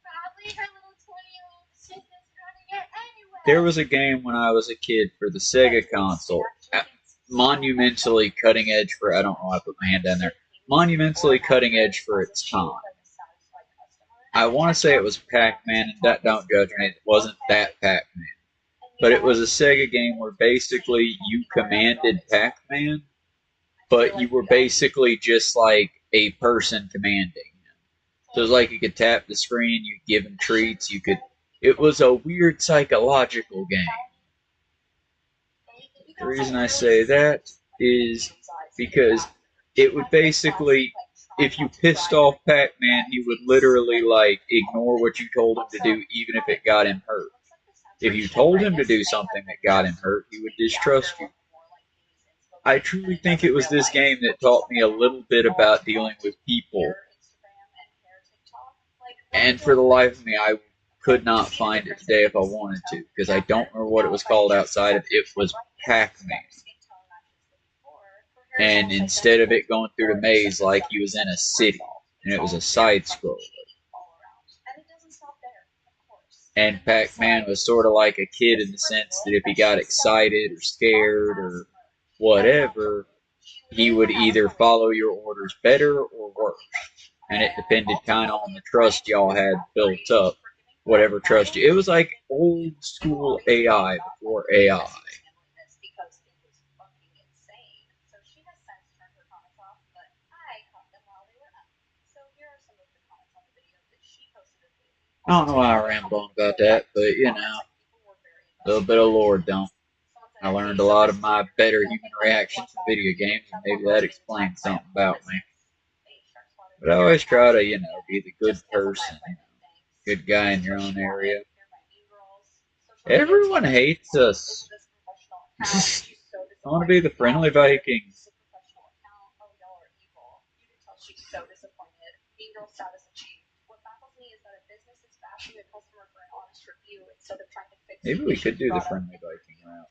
probably her little 20-year-old shit that's running it anyway. There was a game when I was a kid for the Sega console. Monumentally cutting edge for, I don't know, I put my hand down there. Monumentally cutting edge for its time. I want to say it was Pac-Man, and don't judge me, it wasn't that Pac-Man. But it was a Sega game where basically you commanded Pac-Man, but you were basically just like a person commanding him. So it was like you could tap the screen, you give him treats, you could. It was a weird psychological game. The reason I say that is because it would basically, if you pissed off Pac-Man, he would literally like ignore what you told him to do, even if it got him hurt. If you told him to do something that got him hurt, he would distrust you. I truly think it was this game that taught me a little bit about dealing with people. And for the life of me, I could not find it today if I wanted to, because I don't remember what it was called outside of it was Pac-Man. And instead of it going through the maze like he was in a city, and it was a side scroller. And Pac-Man was sort of like a kid in the sense that if he got excited or scared or whatever, he would either follow your orders better or worse. And it depended kind of on the trust y'all had built up, whatever trust you. It was like old school AI before AI. I don't know why I rambled on about that, but you know, a little bit of lore dump. I learned a lot of my better human reactions in video games, and maybe that explains something about me. But I always try to, you know, be the good person, good guy in your own area. Everyone hates us. I want to be the friendly Viking. Maybe we could do the friendly Viking route.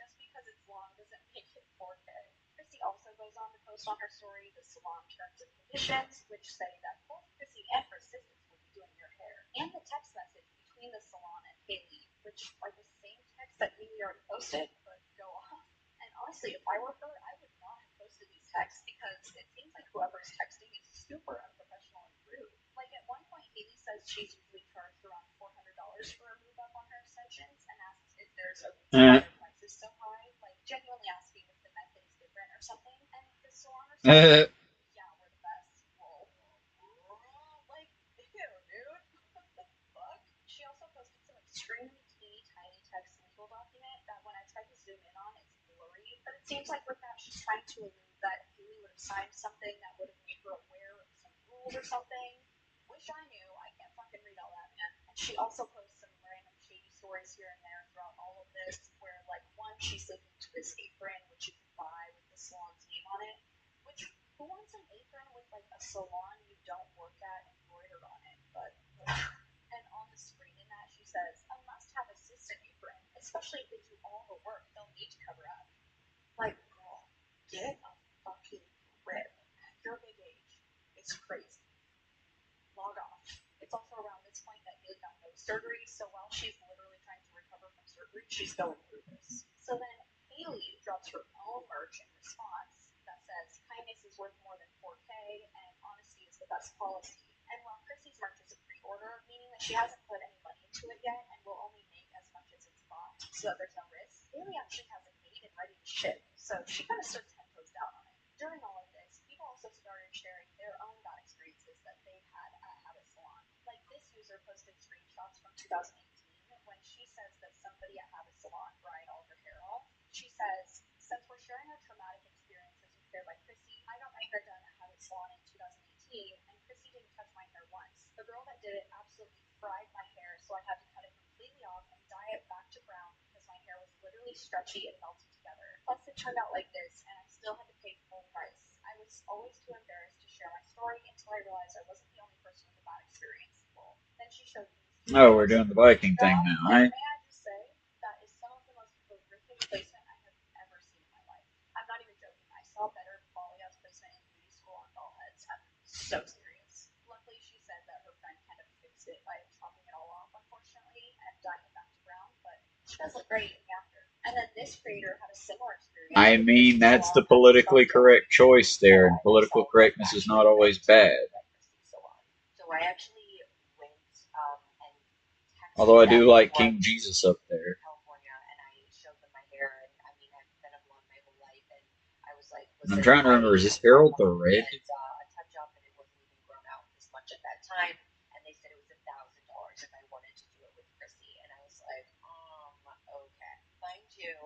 Chrissy also goes on to post on her story the salon terms and conditions, which say that both Chrissy and her assistants will be doing your hair, and the text message between the salon and Haley, which are the same text that Haley already posted, but go off. And honestly, if I were her, I would not have posted these texts because it seems like whoever's texting is super unprofessional and rude. Like at one point, Haley says she's usually charged around $400 for a move up on her extensions and asks if there's a reason why their price is so high, like genuinely asking if the method is different or something. And the salon or something, yeah, we're the best. Whoa. Like, ew, dude. What the fuck? She also posted some extremely teeny tiny text legal document that when I tried to zoom in on, it's blurry. But it seems like with that, she's trying to allude that Haley would have signed something that would have made her aware of some rules or something. Wish I knew. I can't fucking read all that, man. And she also posts some random shady stories here and there throughout all of this. this where, like, one, she's looking to this apron, which you can buy with the salon's name on it, which, who wants an apron with, like, a salon you don't work at embroidered on it? But, and on the screen in that, she says, a must-have assistant apron, especially if they do all the work, they'll need to cover up. Like, girl, get a fucking grip. Your big age. It's crazy. Log off. It's also around this point that Haley got nose surgery, so while she's literally trying to recover from surgery, she's going through this. So then Haley drops her own merch in response that says, kindness is worth more than 4K, and honesty is the best policy. And while Chrissy's merch is a pre-order, meaning that she hasn't put any money into it yet, and will only make as much as it's bought, so that there's no risk, Haley actually has it made and ready to ship, so she kind of stood 10 toes down on it. During all of this, people also started sharing their own bad experiences that they've had at Habit Salon. Like, this user posted screenshots from 2018 when she says that somebody at Habit Salon dried all her hair off. She says, since we're sharing our traumatic experiences with Hair by Chrissy, I got my hair done at Habit Salon in 2018, and Chrissy didn't touch my hair once. The girl that did it absolutely fried my hair, so I had to cut it completely off and dye it back to brown because my hair was literally stretchy and melted together. Plus, it turned out like this, and I still had to pay full price. I was always too embarrassed to share my story until I realized I wasn't the only person with a bad experience. Well, then she showed me. Oh, we're doing the Viking thing now, right? May I just say, that is some of the most horrific placement I have ever seen in my life. I'm not even joking. I saw better polyas placement in beauty school on doll heads. I'm so serious. Luckily, she said that her friend kind of fixed it by chopping it all off, unfortunately, and dyeing it back to brown, but she does look great in the after. And then this creator had a similar experience. I mean, that's the politically correct choice there, and political correctness is not always bad. So I actually went and Although I do like King Jesus up there. California, and I showed them my hair, and I mean, I've been a blonde my whole life, and I was like, I'm trying to remember, is this Harold the Red? A touch up, and it wasn't even grown out this much at that time, and they said it was $1,000 if I wanted to do it with Chrissy, and I was like, okay. Mind you,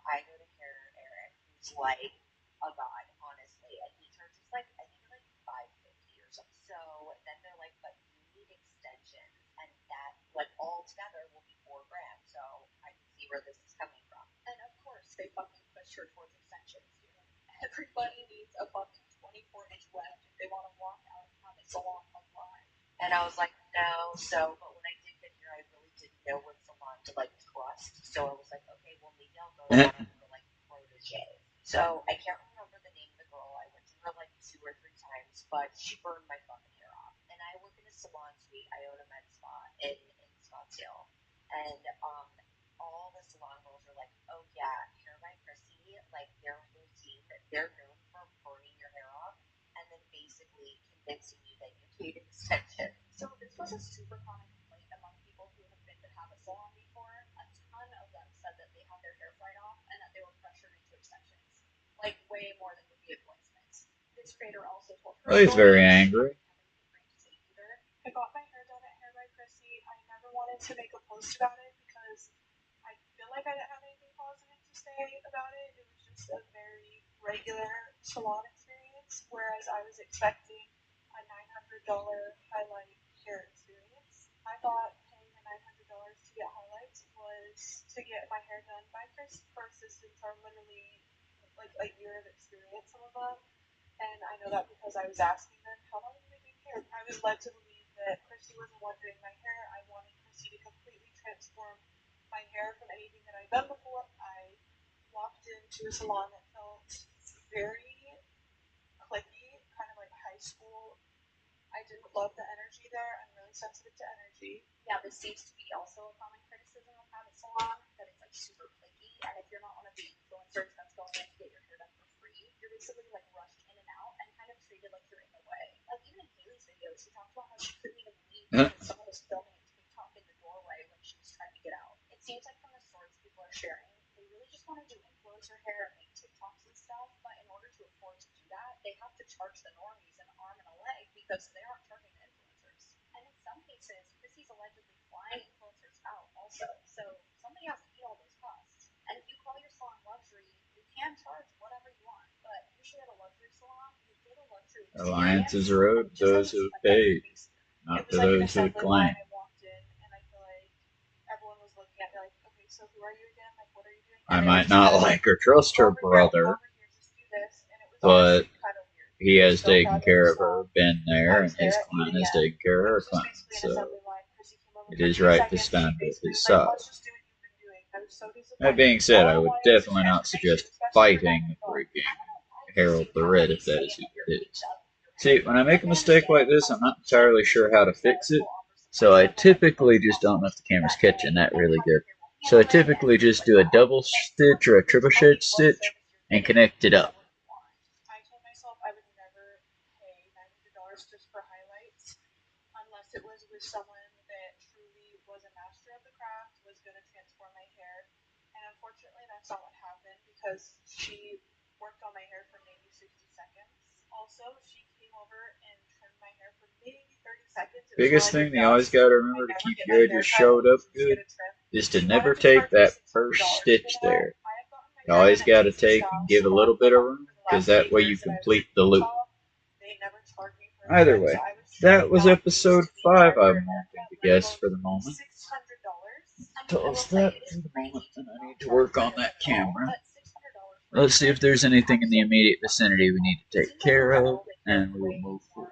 I go to Hair Eric, who's like a god, honestly, and he charges like, I think like $550 or something. So then they're like, but you need extensions, and that, like, all together will be $4,000. So I can see where this is coming from. And of course, they fucking push her towards extensions, dude. Everybody needs a fucking 24-inch weft if they want to walk out and have it salon alive. And I was like, no. So, but when I did get here, I really didn't know what salon to like trust. So I was like, okay, well maybe I'll go to one of her like protege. So I can't remember the name of the girl. I went to her like 2 or 3 times, but she burned my fucking hair off. And I work in a salon suite. I own a med spa in Scottsdale, and all the salon girls are like, oh yeah, Hair by Chrissy, like their routine, they're known for burning your hair off and then basically convincing you that you need extension. So this was a super common complaint among people who have been to Habit Salon before. A ton of them said that they had their hair fried off and that they were pressured into extensions, like way more than would be appointments. This creator also told her. Oh, he's very angry. I got my hair done at Hair by Chrissy. I never wanted to make a post about it because I feel like I didn't have anything positive to say about it. It was just a very regular salon experience, whereas I was expecting a $900 highlight hair experience. I thought paying the $900 to get highlights was to get my hair done by Chris. Her assistants are literally like a year of experience, some of them. And I know that because I was asking them, how long do they do hair? I was led to believe that Chrissy wasn't one doing my hair. I wanted Chrissy to completely transform my hair from anything that I'd done before. I walked into a salon that felt very cliquey, kind of like high school. I didn't love the energy there. I'm really sensitive to energy. Yeah, this seems to be also a common criticism of Habit Salon, that it's like super cliquey, and if you're not one of the influencers that's going in to get your hair done for free, you're basically like rushed in and out and kind of treated like you're in the way. Like even in Haley's video, she talked about how she couldn't even leave because someone was filming a TikTok in the doorway when she was trying to get out. It seems like from the stories people are sharing, they really just want to do influencer hair and make TikToks and stuff, but in order to afford to do that, they have to charge the normies an arm and a leg because they aren't charging the influencers. And in some cases, Chrissy's allegedly flying influencers out also, so somebody has to eat all those costs. And if you call your salon luxury, you can charge whatever you want, but usually at a luxury salon, you get a luxury experience. Alliances are owed to those who have paid, not to those who claim. I walked in and I feel like everyone was looking at me like, okay, so who are you again? Like, I might not like or trust her brother, but he has taken care of her, been there, and his clan has taken care of her clan. So it is right to stand with his side. That being said, I would definitely not suggest fighting the freaking Harold the Red if that is who it is. See, when I make a mistake like this, I'm not entirely sure how to fix it, so I typically just don't know if the camera's catching that really good. So I typically just do a double stitch or a triple stitch and connect it up. I told myself I would never pay $900 just for highlights unless it was with someone that truly was a master of the craft, was going to transform my hair. And unfortunately, that's not what happened because she worked on my hair for maybe 60 seconds. Also, she came over and trimmed my hair for maybe 30 seconds. Biggest thing you always got to remember to keep your edges showed up good is to never take that first stitch there. You always got to take and give a little bit of room because that way you complete the loop. Either way, that was episode 5 I'm wanting to guess for the moment. Toss that for the moment, and I need to work on that camera. Let's see if there's anything in the immediate vicinity we need to take care of, and we'll move forward.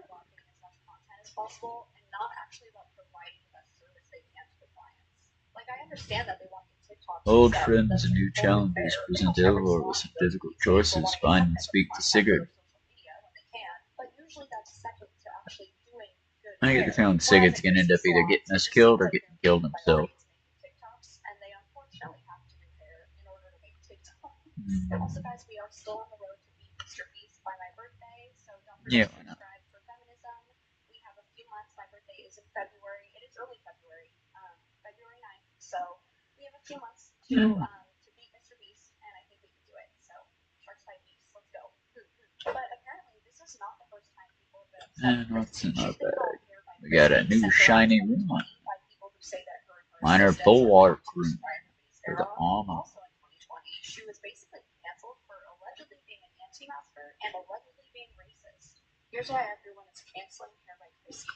Old friends and new challenges present Elvor with some difficult choices. Find and speak to Sigurd. I get the feeling Sigurd's going to end up either getting us killed or getting killed himself. Also, guys, we are still on the road to beat Mr. Beast by my birthday, so don't Yeah, forget to why not? subscribe for feminism. We have a few months. My birthday is in February. It is early February, February 9th. So we have a few months to beat Mr. Beast, and I think we can do it. So Sharks fight Beast. Let's go. But apparently, this is not the first time people have been upset. And what's in our bag? We got a new shiny room on. Minor bulwark room for the armor. She was basically canceled for allegedly being an anti-masker and allegedly being racist. Here's why everyone is canceling Hair by Chrissy.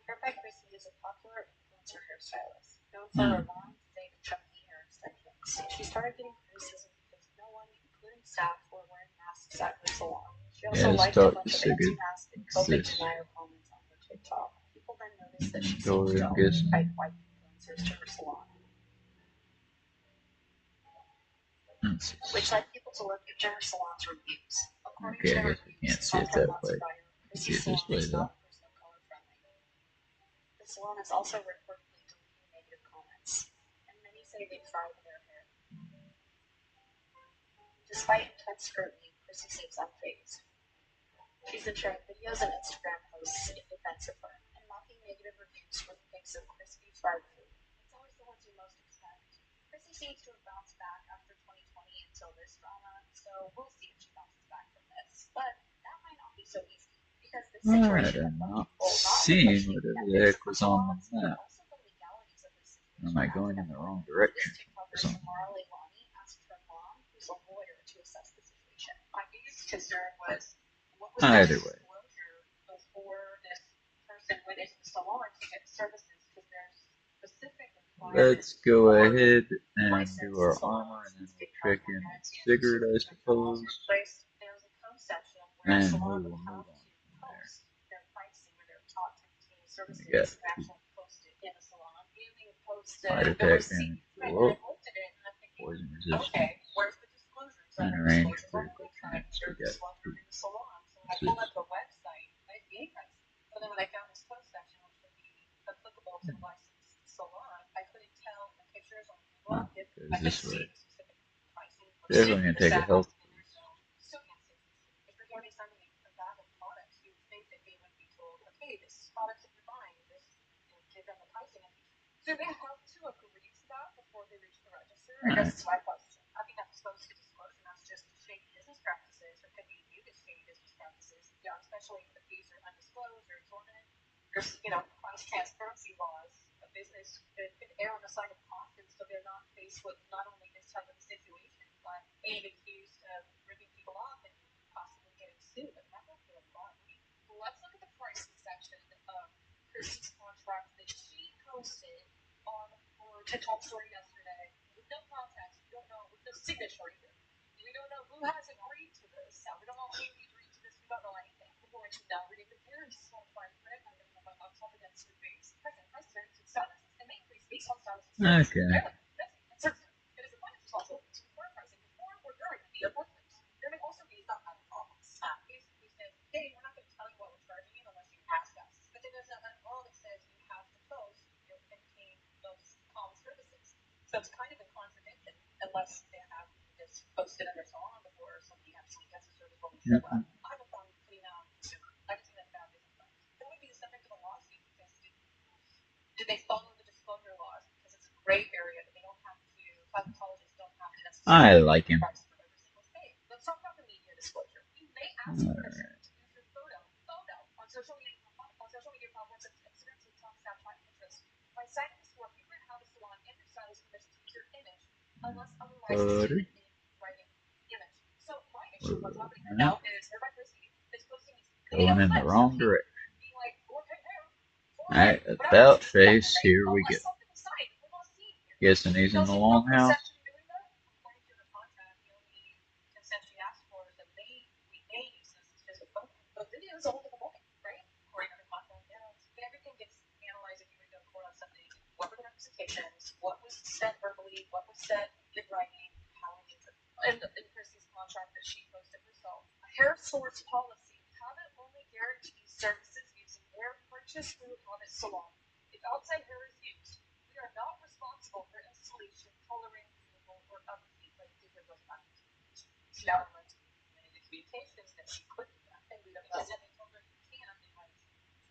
Hair by Chrissy is a popular influencer hairstylist known for her long, thick, chunky hair extensions. She started getting criticism because no one, including staff, were wearing masks at her salon. She also liked a bunch of anti-mask and COVID denier comments on her TikTok. People then noticed that she seemed to invite white influencers to her salon. Which led people to look at her salon's reviews. Okay, I guess we can't see it that way. See it this way though. The salon is also reportedly deleting negative comments, and many say they fried their hair. Despite intense scrutiny, Chrissy seems unfazed. She's been sharing videos and Instagram posts in defense of her, and mocking negative reviews for the pics of crispy fried food. It's always the ones you most expect. Chrissy seems to have bounced back after 2020 until this drama, so we'll see if she bounces back from this. But that might not be so easy, because this situation I'm not seeing whatever the heck was on the map. Or am I going in the wrong direction? Either way. Let's go ahead and do our armor, and then we'll check in with Sigurd, I suppose. And we will move on from there. We got light attack damage below, poison resistance, and range critical chance. We got 2. This is goes this way. Definitely gonna take a health boost. Do they have to agree to that before they reach the register? I guess that's my question. I think that's supposed to disclose, and that's just shady business practices, or could be viewed as shady business practices. Yeah, especially if the fees are undisclosed or exorbitant. There's, price transparency laws. A business could err on the side of caution, so they're not faced with not only this type of situation, but being accused of ripping people off and possibly getting sued. I mean, that would be a lot of money. Let's look at the pricing section of Chrissy's contract that she posted on her TikTok story yesterday. With no context, you don't know, with no signature either. We don't know who has agreed to this. We don't know who agreed to this. We don't know anything. We're going to now read the parents' fine print. I'm going to put my top against your face. President, status, and may increase based on status. Okay. It is appointed responsible to inform president before or during the appointment. There may also be some kind of problems. Basically says, hey, we're not going to tell you what we're charging you unless you ask us. But then there's a law that says you have to post your obtain those comm services. So it's kind of in contradiction unless they have just posted under song before somebody actually gets a service when we show up. I have a problem putting out consumer. I can see that bad business practice. That would be the subject of a lawsuit because do they follow the disclosure laws? Because it's a gray area that they don't have to, cosmetologists don't have to necessarily. I like him. Let's talk about the media disclosure. You may ask a person to use your photo on social media platforms such as Instagram, TikTok, Snapchat, and Pinterest. By citing this for figuring how the salon and your stylist permission to use your image unless otherwise stated in writing image. So my issue what's happening right now is everybody is posting these Going in the wrong direction. being like, okay, Alright, about face, here we go. Guessing he's in the longhouse. What was said verbally, what was said in writing, how we use it. And in Chrissy's contract that she posted herself. A hair source policy. Habit only guarantees services using hair purchased through Habit Salon. If outside hair is used, we are not responsible for installation, coloring, removal, or upkeep like Digger was not. She outlined many of the communications that she couldn't do that. And we don't know that they told her you can because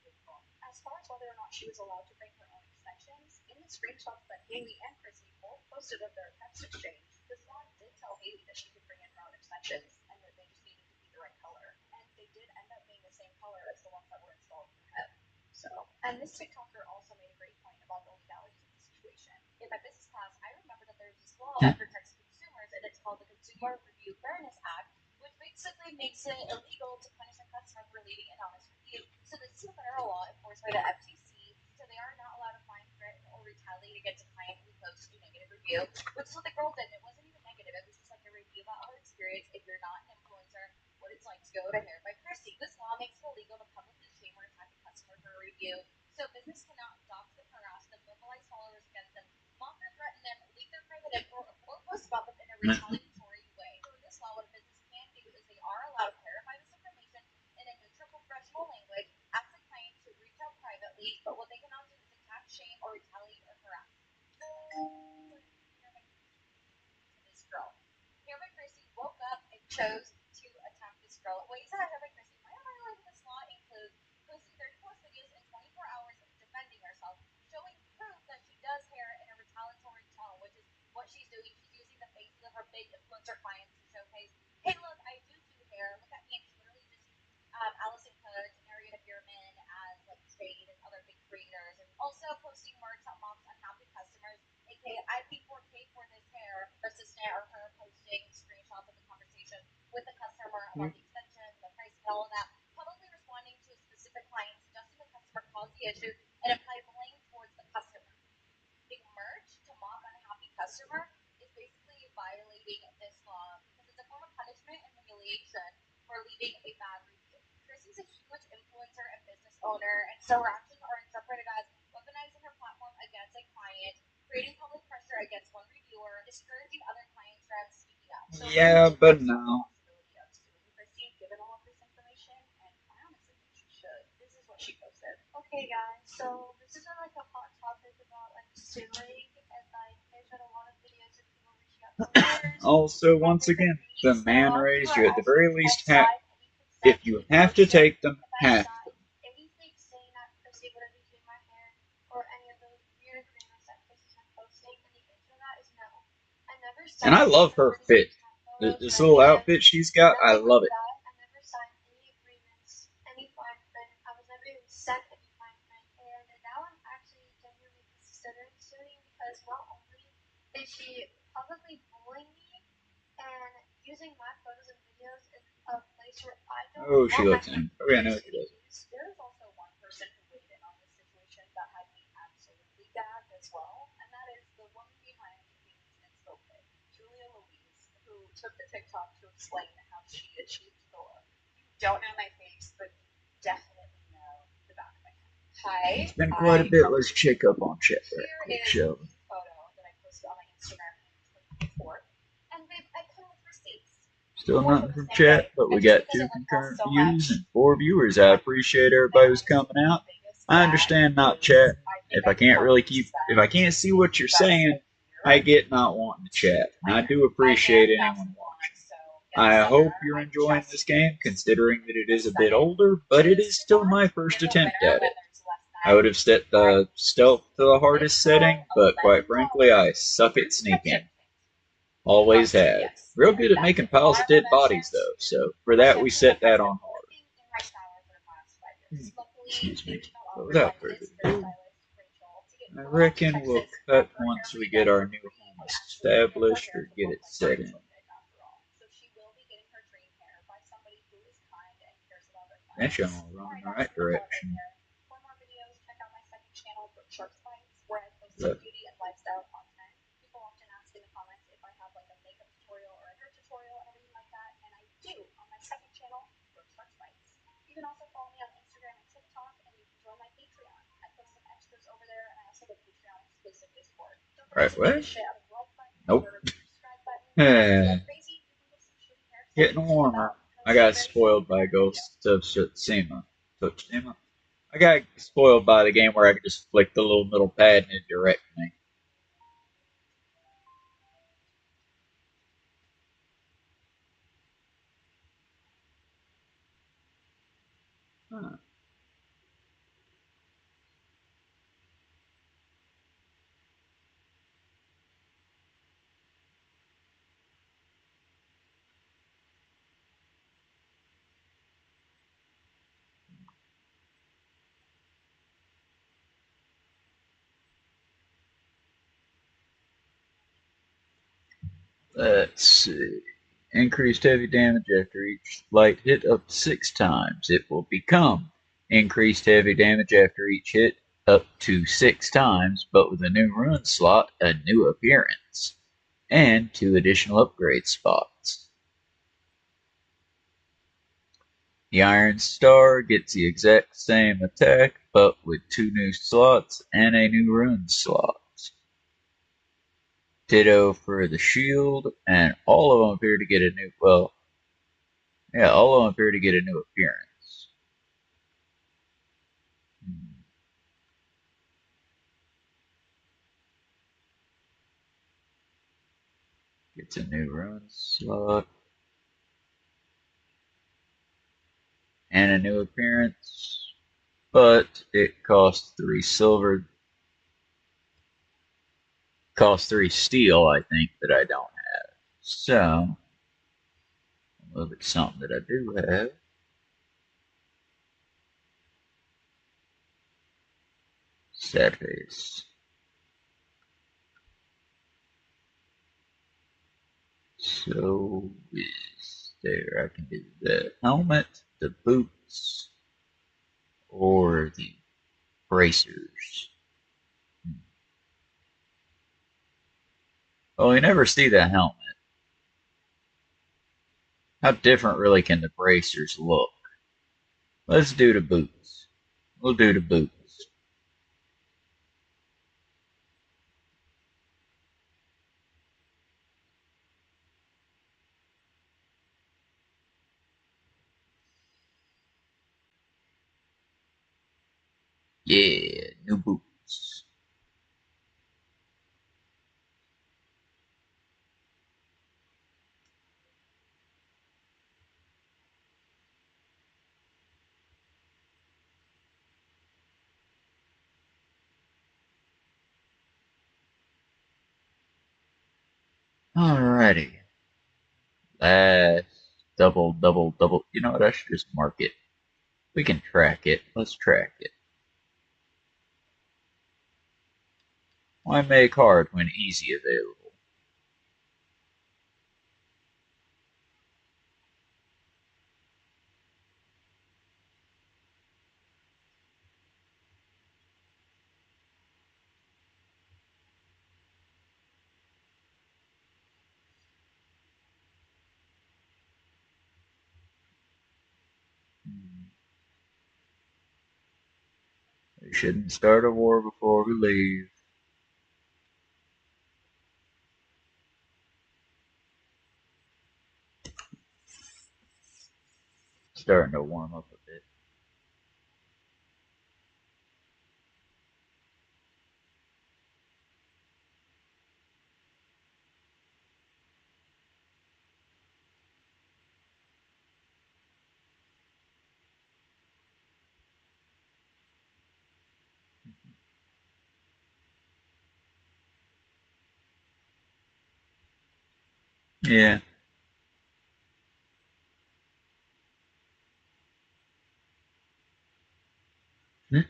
it's wrong. As far as whether or not she was allowed to bring her own extensions, in the screenshots that Haley and Chrissy both posted of their text exchange, the salon did tell Haley that she could bring in her own extensions and that they just needed to be the right color. And they did end up being the same color as the ones that were installed in her head. So, and this TikToker also made a great point about the legalities of the situation. In my business class, I remember that there's this law that protects consumers, and it's called the Consumer Review Fairness Act, which basically makes it illegal to punish a customer for leaving an honest review. So this is a federal law enforced by the FTC, so they are not allowed to fine, threaten, or retaliate against a client who posts a negative review, which is what the girl did. It wasn't even negative, it was just like a review about her experience. If you're not an influencer, what it's like to go to Hair by Chrissy. This law makes it illegal to publicly shame or attack a customer for a review, so business cannot dox them, harass them, mobilize followers against them, mock or threaten them, leak their private info, or post about them in a retaliatory way. So in this law, what a business can do is they are allowed to clarify this information in a neutral professional language, ask the client to reach out privately, but what they cannot do is attack, shame, or retaliate or harass this girl. Hair by Chrissy woke up and chose to attack this girl. Ways that Hair by Chrissy might have violated this law include posting 30 plus videos in 24 hours defending herself, showing proof that she does hair in a retaliatory tone, which is what she's doing. She's using the faces of her big influencer clients to showcase, hey, look, I do hair. Look at me. And she's literally just Allison Cook and Ariana Bierman as like Spade and other big creators, and also posting merch that mocks unhappy customers, aka I paid 4K for this hair, persistent or her posting screenshots of the conversation with the customer about the extension, the price, and all of that, publicly responding to a specific client, suggesting the customer caused the issue and apply blame towards the customer. Big merch to mock unhappy customer is basically violating this law because it's a form of punishment and humiliation for leaving a bad review. Chrissy's a huge influencer and business owner, and so her actions are interpreted as weaponizing her platform against a client, creating public pressure against one reviewer, discouraging other clients from speaking up. So Yeah, but no. Chrissy, given all of this information, and I honestly think she should. This is what she posted. Okay, guys, so this isn't like a hot topic about like suing, and like there's been a lot of videos of people reaching out to lawyers. Also, once again, the man raised you at the very least have, if you have to take them, have them. Anything saying that Chrissy wouldn't be doing my hair or any of those weird agreements that Chrissy's been posting, and the answer to that is no. I never signed. And I love her fit. This little outfit she's got, I love it. I never signed any agreements, any fine print. I was never even sent any fine print, and now I'm actually genuinely considering suing because not only is she publicly bullying me and using my photos and videos in a place where I don't. Oh, she looks in. Oh, yeah, no, she doesn't. There is also one person who weighed in on this situation that had me absolutely gagged as well, and that is the woman behind the Kings and Spoke It, Julia Louise. took the TikTok to explain how she achieved the look. You don't know my face, but definitely know the back of my head. Hi. It's been quite a bit. Let's check up on chat right quick, shall we? Photo that I posted on my Instagram in 2024. And babe, I come with receipts. Still nothing from chat, but we got 2 concurrent views and 4 viewers. I appreciate everybody who's coming out. I understand not chatting. If I can't see what you're saying, I get not wanting to chat. And I do appreciate anyone watching. I hope you're enjoying this game, considering that it is a bit older, but it is still my first attempt at it. I would have set the stealth to the hardest setting, but quite frankly, I suck at sneaking. Always have. Real good at making piles of dead bodies, though, so for that we set that on hard. Excuse me. But without further ado, I reckon we'll cut once we get our new home established or get it set in. Actually, I'm running in the right direction. Look. You can also follow me on Instagram and TikTok, and you can join my Patreon. I post some extras over there, and I also have a Patreon exclusive Discord. Right, what? Nope. Getting warmer. I got spoiled by Ghost of Tsushima. I got spoiled by the game where I could just flick the little middle pad and it direct me. Huh. Let's see. Increased heavy damage after each light hit up to 6 times. It will become increased heavy damage after each hit up to 6 times, but with a new rune slot, a new appearance, and 2 additional upgrade spots. The Iron Star gets the exact same attack, but with 2 new slots and a new rune slot. Ditto for the shield, and all of them appear to get a new, all of them appear to get a new appearance. Gets a new rune slot, and a new appearance, but it costs 3 silver, costs 3 steel, I think, that I don't have. So, I'll look at something that I do have. Sad face. So is there, I can do the helmet, the boots, or the bracers. Well, we never see the helmet. How different really can the bracers look? Let's do the boots. We'll do the boots. Yeah, new boots. Alrighty. Last double. You know what? I should just mark it. We can track it. Let's track it. Why make hard when easy available? We shouldn't start a war before we leave. Starting to warm up a bit. Yeah. Hmm?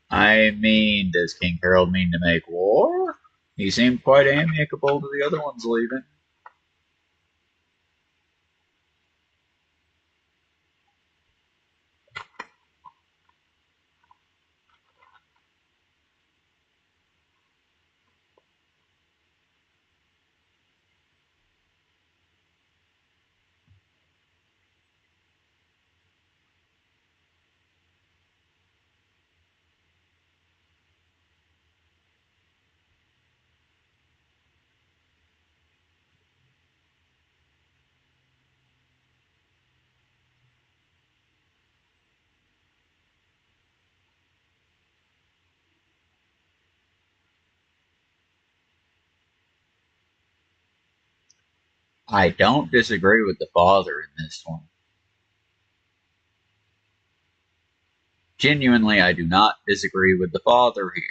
I mean, does King Harold mean to make war? He seemed quite amicable to the other ones leaving. I don't disagree with the father in this one. Genuinely, I do not disagree with the father here.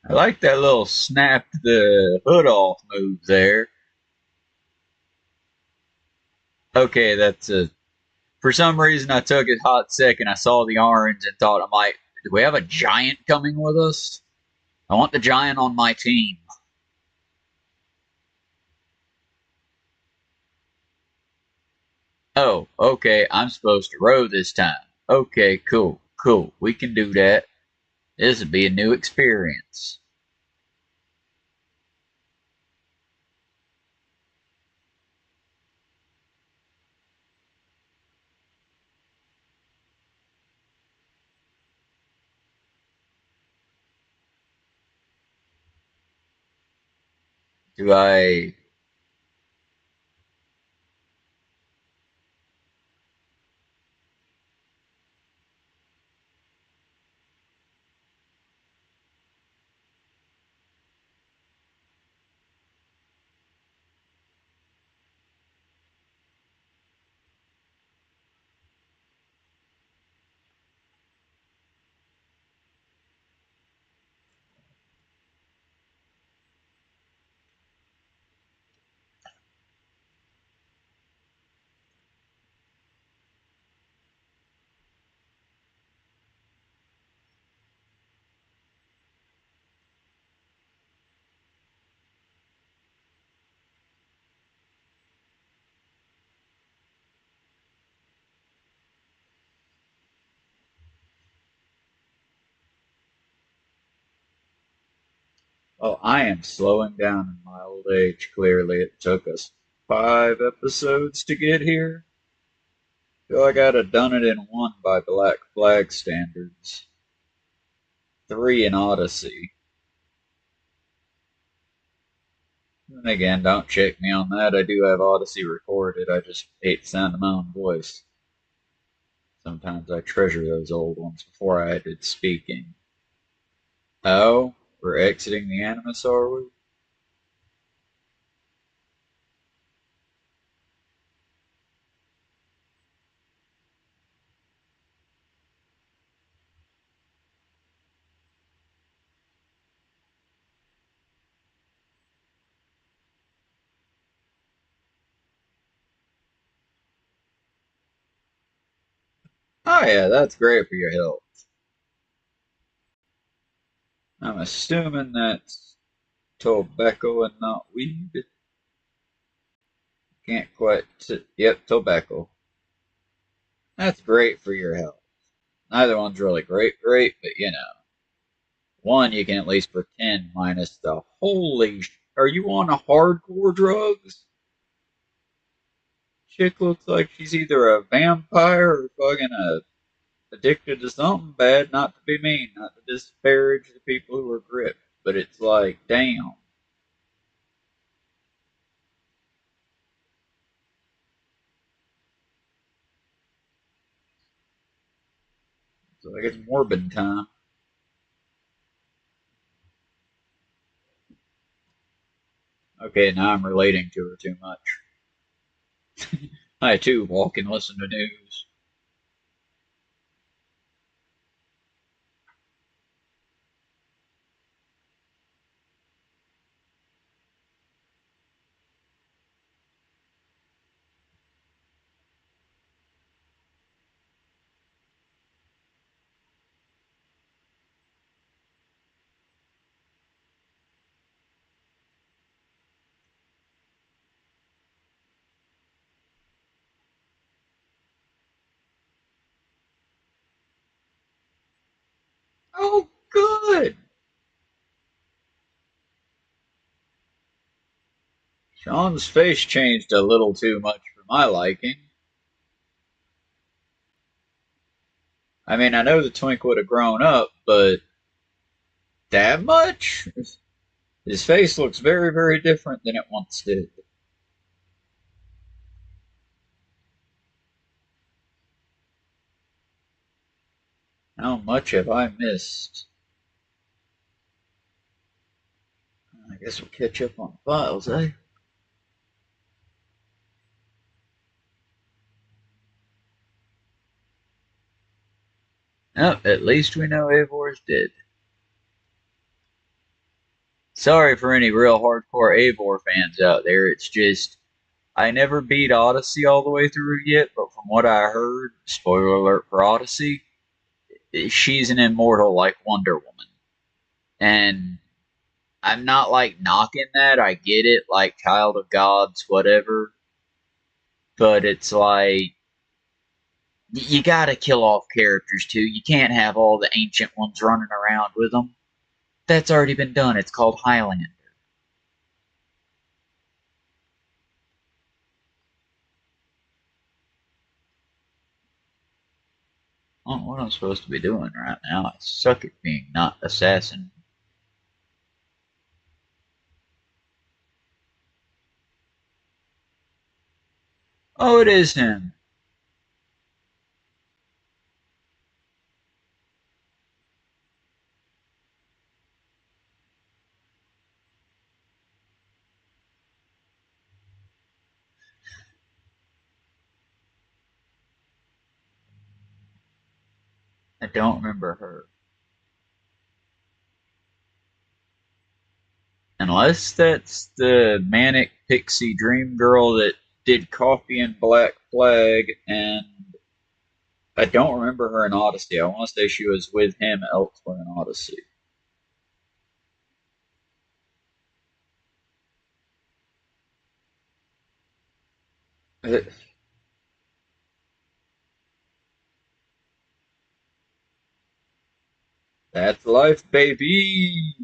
I like that little snap the hood off move there. Okay, that's a. For some reason, I took a hot second. I saw the orange and thought, I might. Do we have a giant coming with us? I want the giant on my team. Oh, okay, I'm supposed to row this time. Okay, cool, cool. We can do that. This would be a new experience. Do I. Oh, I am slowing down in my old age. Clearly, it took us 5 episodes to get here. Feel like I'd have done it in one by Black Flag standards. 3 in Odyssey. And again, don't check me on that. I do have Odyssey recorded. I just hate the sound of my own voice. Sometimes I treasure those old ones before I did speaking. Oh, we're exiting the Animus, are we? Oh yeah, that's great for your health. I'm assuming that's tobacco and not weed. Can't quite. Yep, tobacco. That's great for your health. Neither one's really great, but you know. One you can at least pretend minus the holy. Are you on a hardcore drugs? Chick looks like she's either a vampire or fucking addicted to something bad. Not to be mean, not to disparage the people who are gripped, but it's like, damn. So I guess morbid time. Okay, now I'm relating to her too much. I too walk and listen to news. Oh, good. Sean's face changed a little too much for my liking. I mean, I know the twink would have grown up, but that much? His face looks very, very different than it once did. How much have I missed? I guess we'll catch up on files, eh? Oh, at least we know Avor's dead. Sorry for any real hardcore Eivor fans out there. It's just, I never beat Odyssey all the way through yet, but from what I heard, spoiler alert for Odyssey, she's an immortal like Wonder Woman. And I'm not like knocking that. I get it, like child of gods, whatever. But it's like you gotta kill off characters too. You can't have all the ancient ones running around with them. That's already been done. It's called Highlander. I don't know what I'm supposed to be doing right now. I suck at being not assassin. Oh, it is him. I don't remember her. Unless that's the manic pixie dream girl that did Coffee and Black Flag, and I don't remember her in Odyssey. I want to say she was with him elsewhere in Odyssey. That's life, baby.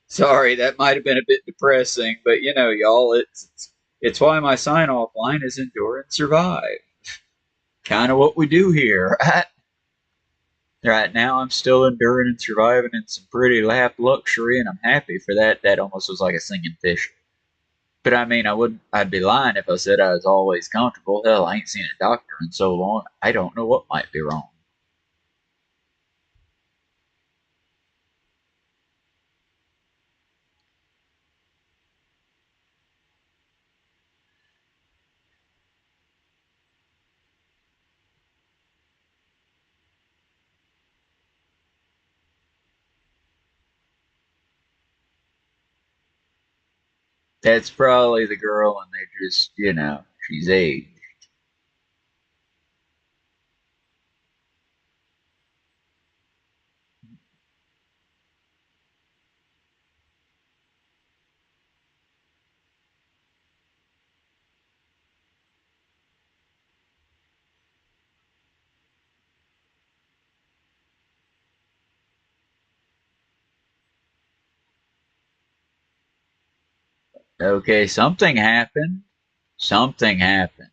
Sorry, that might have been a bit depressing, but you know, y'all, it's why my sign off line is endure and survive. Kind of what we do here. Right now, I'm still enduring and surviving in some pretty lap luxury, and I'm happy for that. That almost was like a singing fish. But I mean, I'd be lying if I said I was always comfortable. Hell, I ain't seen a doctor in so long. I don't know what might be wrong. That's probably the girl, and they just, you know, she's aged. Okay, something happened. Something happened.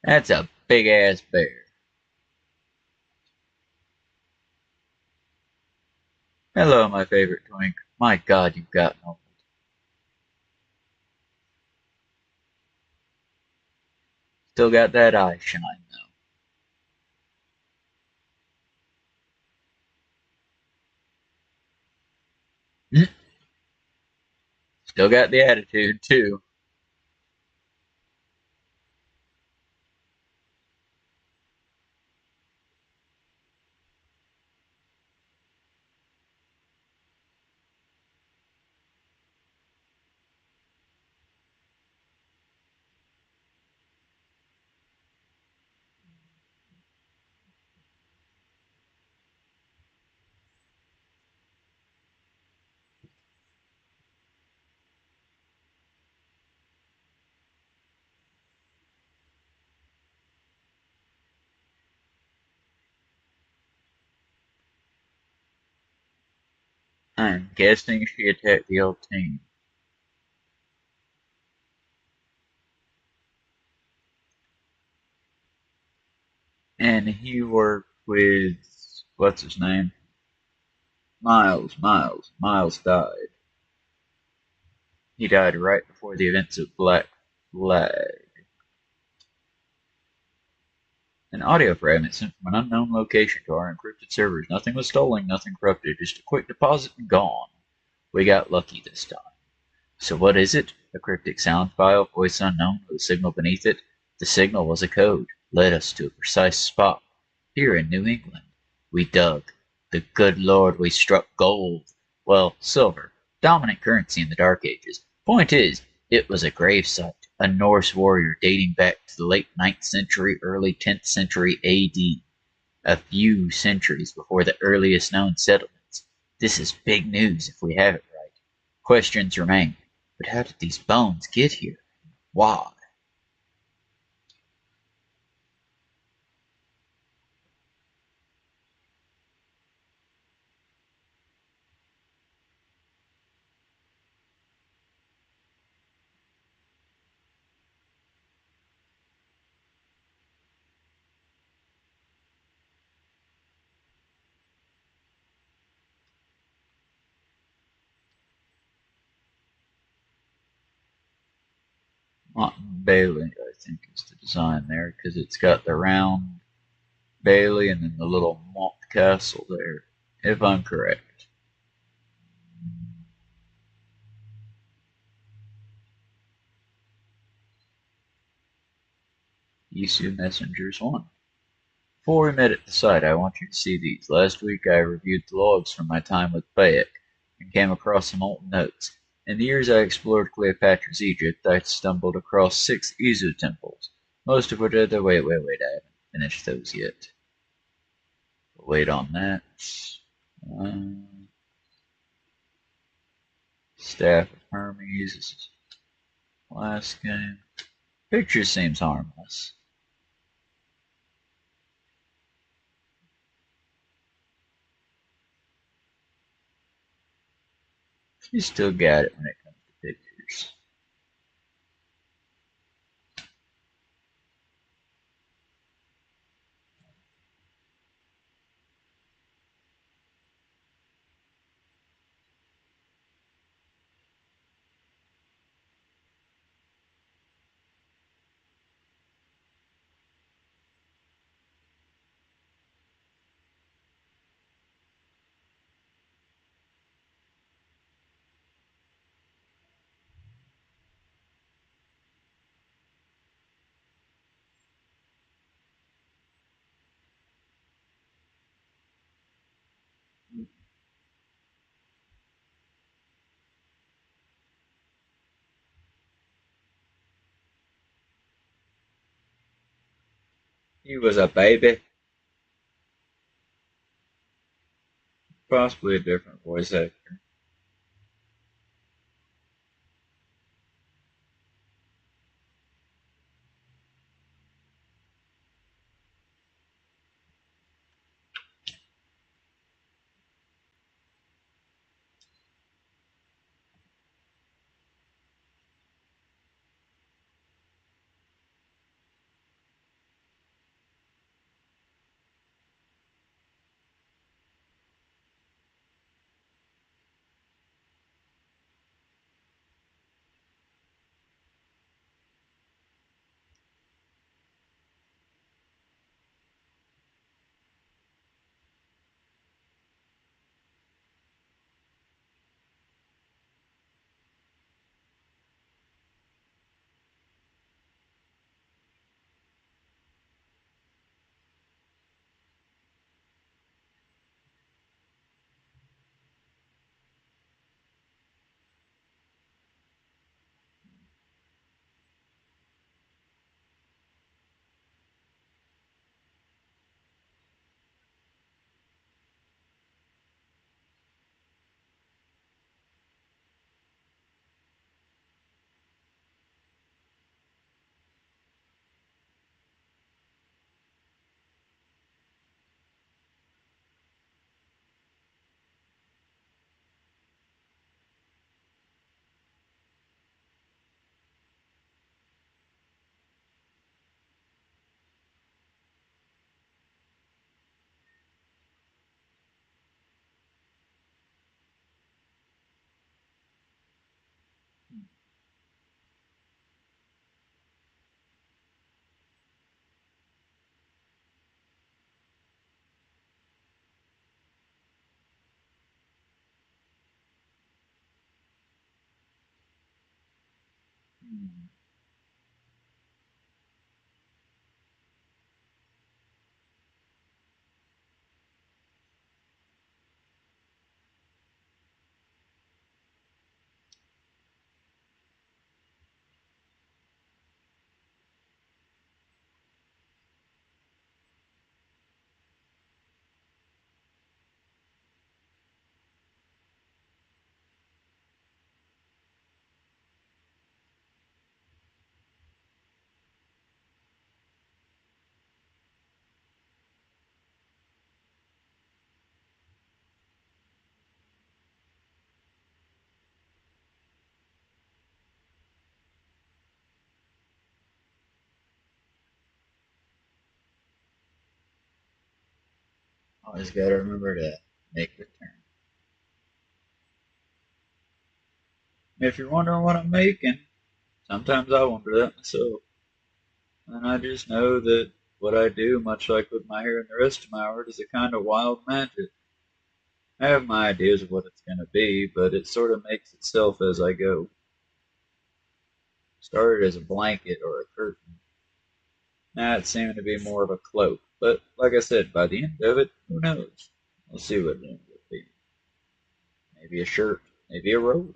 That's a big ass bear. Hello, my favorite twink. My God, you've gotten old. Still got that eye shine, though. Still got the attitude, too. I'm guessing she attacked the old team. And he worked with, what's his name? Miles died. He died right before the events of Black Flag. An audio fragment sent from an unknown location to our encrypted servers. Nothing was stolen, nothing corrupted, just a quick deposit and gone. We got lucky this time. So what is it? A cryptic sound file, voice unknown, with a signal beneath it? The signal was a code, led us to a precise spot. Here in New England. We dug. The good Lord, we struck gold. Well, silver. Dominant currency in the Dark Ages. Point is, it was a gravesite. A Norse warrior dating back to the late 9th century, early 10th century AD. A few centuries before the earliest known settlements. This is big news if we have it right. Questions remain. But how did these bones get here? Why? Martin Bailey, I think, is the design there, because it's got the round Bailey and then the little mock castle there, if I'm correct. Isu Messengers 1. Before we met at the site, I want you to see these. Last week I reviewed the logs from my time with Bayek and came across some old notes. In the years I explored Cleopatra's Egypt, I stumbled across 6 Isu temples, most of which are the wait, I haven't finished those yet. Wait on that. Staff of Hermes. This is last game. Picture seems harmless. You still got it when it comes to pictures. He was a baby. Possibly a different voice actor. Always gotta remember to make the turn. If you're wondering what I'm making, sometimes I wonder that myself. And I just know that what I do, much like with my hair and the rest of my art, is a kind of wild magic. I have my ideas of what it's going to be, but it sort of makes itself as I go. Started as a blanket or a curtain. Now it's seeming to be more of a cloak. But like I said, by the end of it, who knows? We'll see what it ends up being. Maybe a shirt, maybe a robe.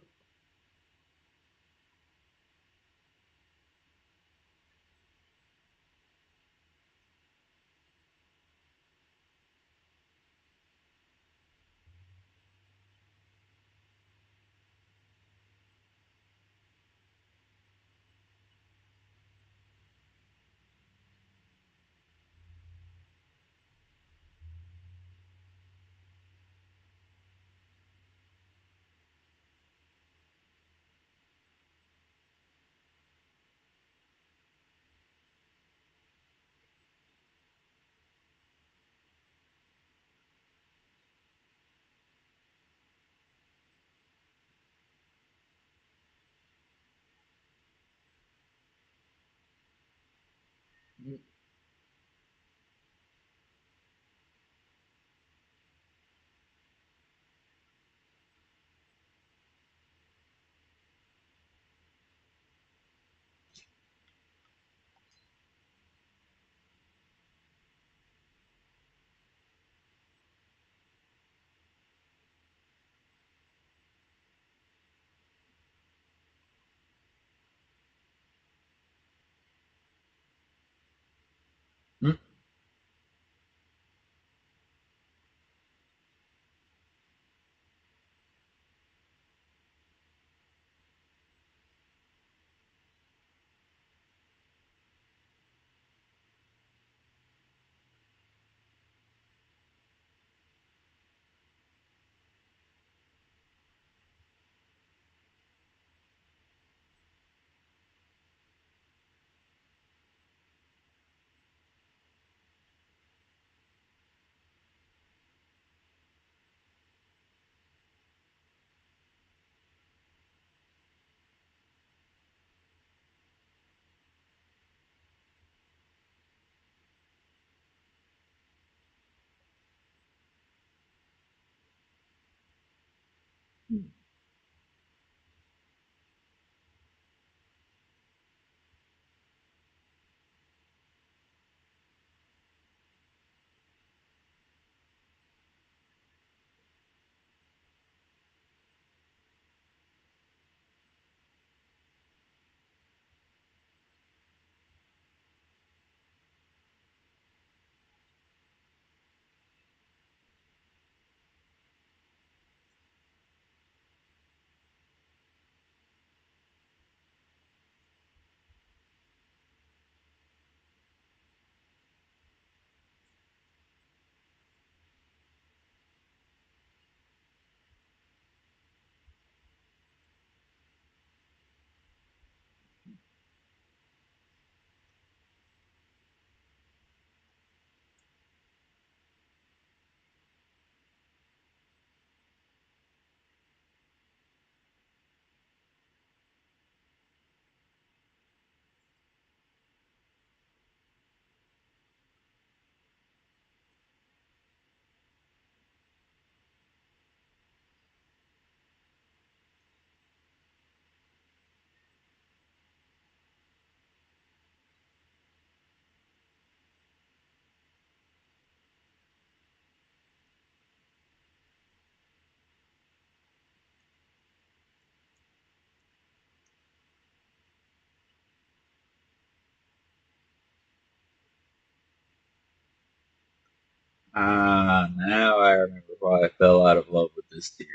Now I remember why I fell out of love with this series.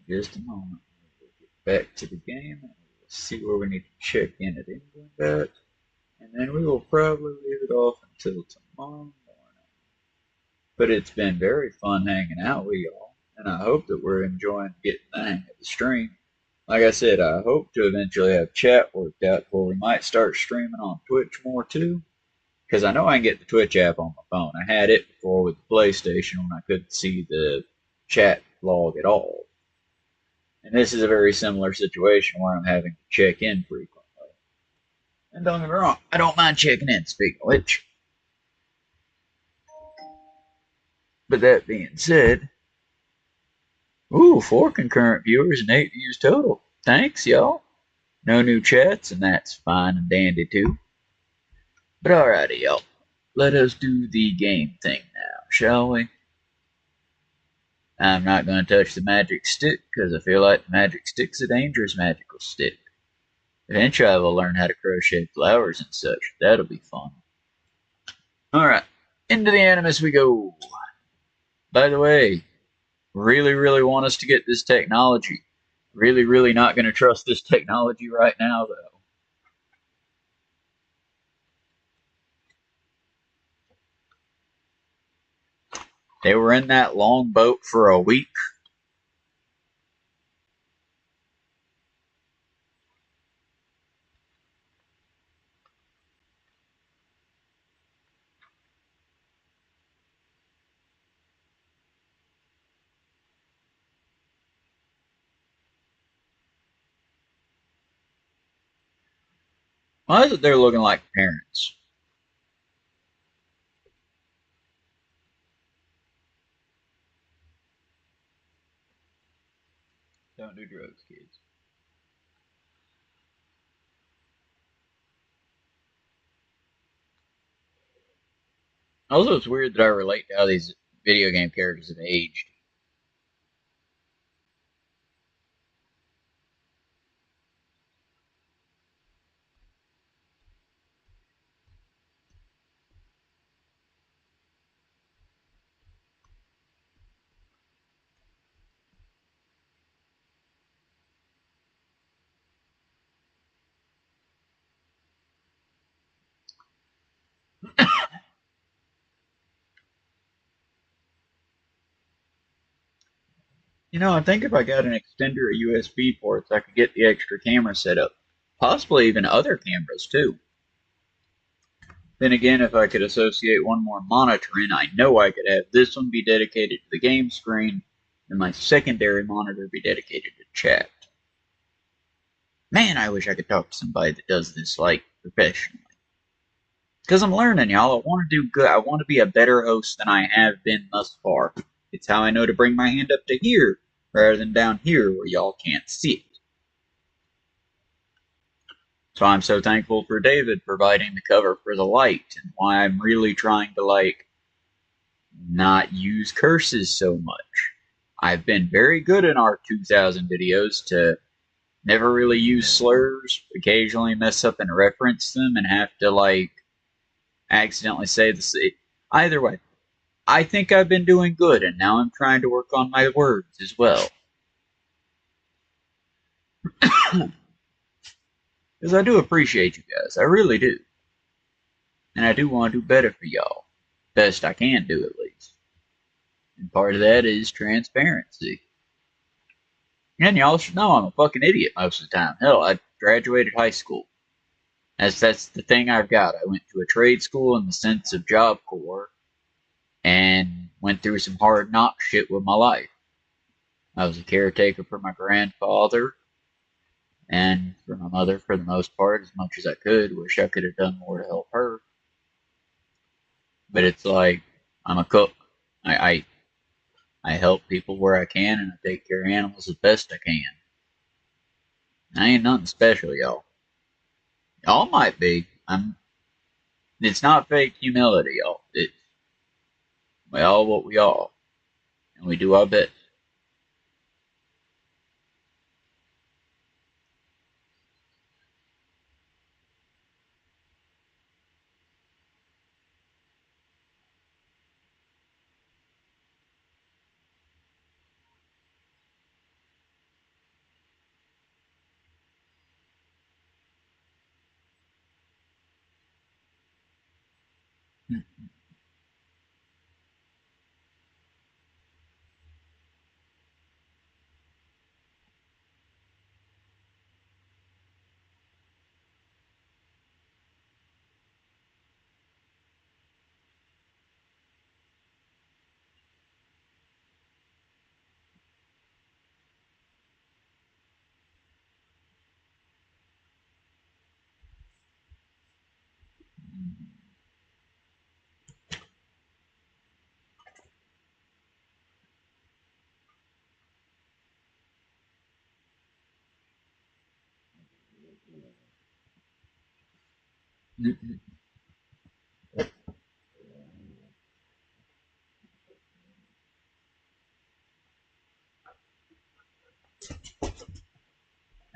In just a moment, we'll get back to the game and we'll see where we need to check in at England at, and then we will probably leave it off until tomorrow morning. But it's been very fun hanging out with y'all, and I hope that we're enjoying getting the hang of the stream. Like I said, I hope to eventually have chat worked out where we might start streaming on Twitch more too. Because I know I can get the Twitch app on my phone. I had it before with the PlayStation when I couldn't see the chat log at all. And this is a very similar situation where I'm having to check in frequently. And don't get me wrong, I don't mind checking in, speaking of which. But that being said, 4 concurrent viewers and 8 views total. Thanks, y'all. No new chats, and that's fine and dandy too. But alrighty, y'all. Let us do the game thing now, shall we? I'm not going to touch the magic stick because I feel like the magic stick's a dangerous magical stick. Eventually I will learn how to crochet flowers and such. That'll be fun. Alright, into the Animus we go. By the way, really want us to get this technology. Really not going to trust this technology right now, though. They were in that long boat for a week. Why is it they're looking like parents? Don't do drugs, kids. Also, it's weird that I relate to how these video game characters have aged. You know, I think if I got an extender of USB ports, I could get the extra camera set up. Possibly even other cameras, too. Then again, if I could associate one more monitor in, I know I could have this one be dedicated to the game screen, and my secondary monitor be dedicated to chat. Man, I wish I could talk to somebody that does this, like, professionally. Because I'm learning, y'all. I want to do good. I want to be a better host than I have been thus far. It's how I know to bring my hand up to here, rather than down here where y'all can't see it. So I'm so thankful for David providing the cover for the light, and why I'm really trying to, like, not use curses so much. I've been very good in our 2000 videos to never really use slurs, occasionally mess up and reference them and have to, like, accidentally say the. Either way, I think I've been doing good, and now I'm trying to work on my words as well. Because I do appreciate you guys, I really do. And I do want to do better for y'all. Best I can do, at least. And part of that is transparency. And y'all should know I'm a fucking idiot most of the time. Hell, I graduated high school. That's the thing I've got. I went to a trade school in the sense of Job Corps and went through some hard knock shit with my life. I was a caretaker for my grandfather and for my mother for the most part, as much as I could. Wish I could have done more to help her. But it's like, I'm a cook. I help people where I can, and I take care of animals as best I can. I ain't nothing special, y'all. Y'all might be. It's not fake humility, y'all. We all what we are, and we do our best.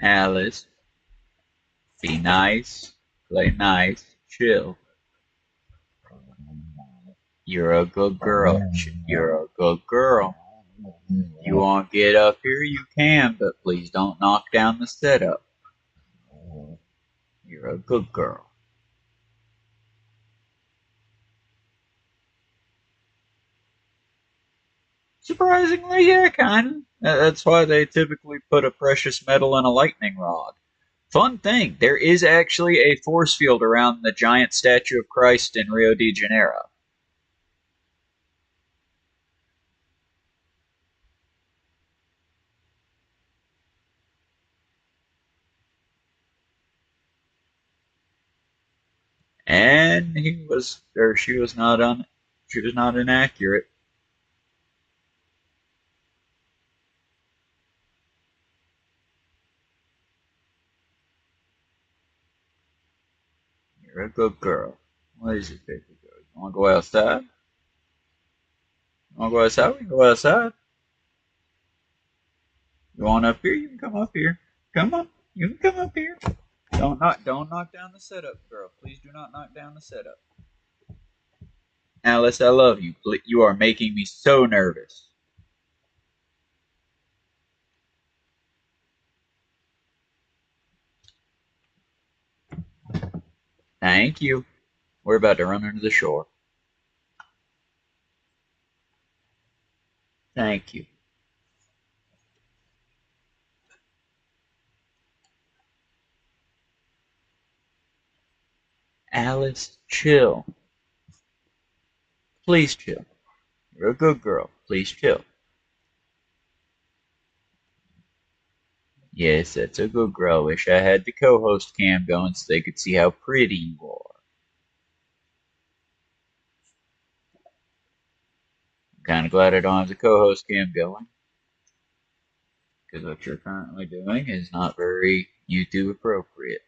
Alice, be nice, play nice, chill. You're a good girl. You're a good girl. You want to get up here, you can, but please don't knock down the setup. You're a good girl. Surprisingly, yeah, kinda. That's why they typically put a precious metal in a lightning rod. Fun thing, there is actually a force field around the giant statue of Christ in Rio de Janeiro. And she was not inaccurate. You're a good girl. What is it, baby girl? You wanna go outside? You wanna go outside? We can go outside. You want up here? You can come up here. Come on. You can come up here. Don't knock down the setup, girl. Please do not knock down the setup. Alice, I love you. You are making me so nervous. Thank you. We're about to run into the shore. Thank you. Alice, chill. Please chill. You're a good girl. Please chill. Yes, that's a good girl. Wish I had the co-host cam going so they could see how pretty you are. I'm kind of glad I don't have the co-host cam going. Because what you're currently doing is not very YouTube appropriate.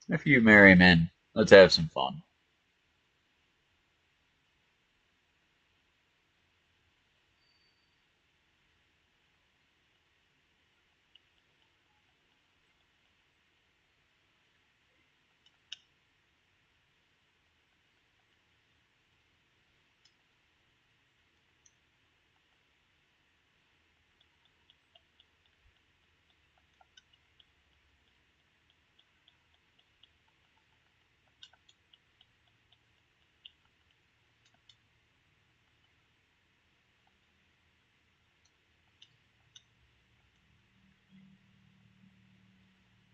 A few merry men. Let's have some fun.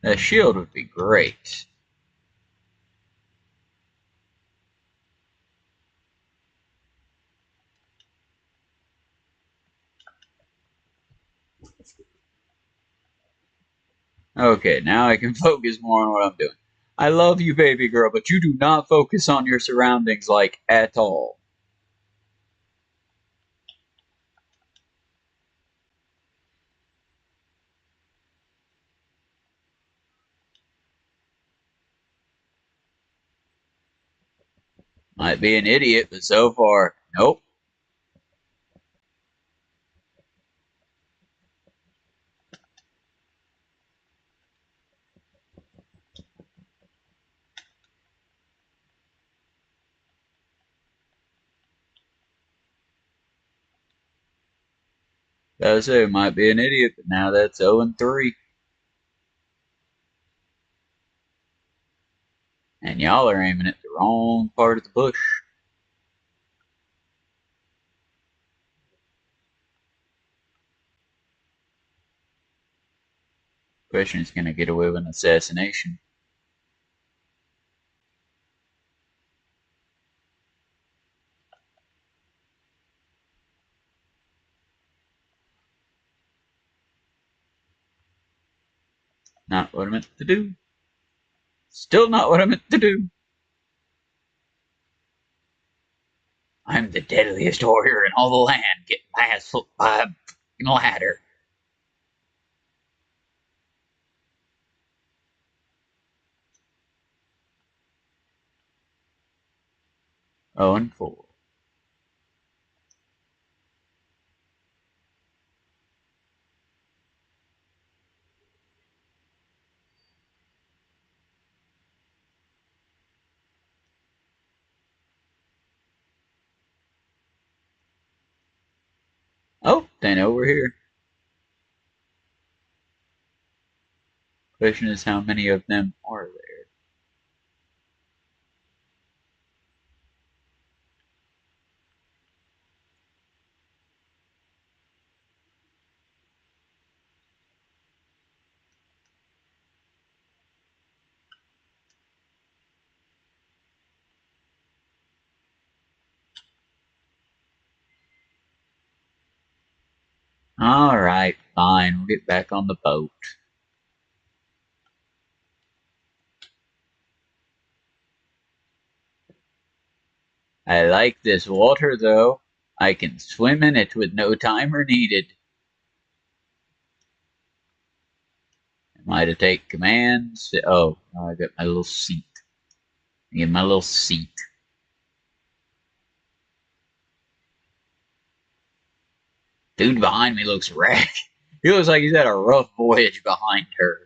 A shield would be great. Okay, now I can focus more on what I'm doing. I love you, baby girl, but you do not focus on your surroundings, like, at all. Might be an idiot, but so far, nope. I say might be an idiot, but now that's 0-3. And y'all are aiming at the wrong part of the bush. Question is gonna get away with an assassination. Not what I meant to do. Still not what I meant to do. I'm the deadliest warrior in all the land. Get my ass flipped by a ladder. Oh, and 4. Oh, then over here. Question is how many of them are there? Alright, fine. We'll get back on the boat. I like this water, though. I can swim in it with no timer needed. Am I to take commands? Oh, I got my little seat. I get my little seat. Dude behind me looks wrecked. He looks like he's had a rough voyage behind her.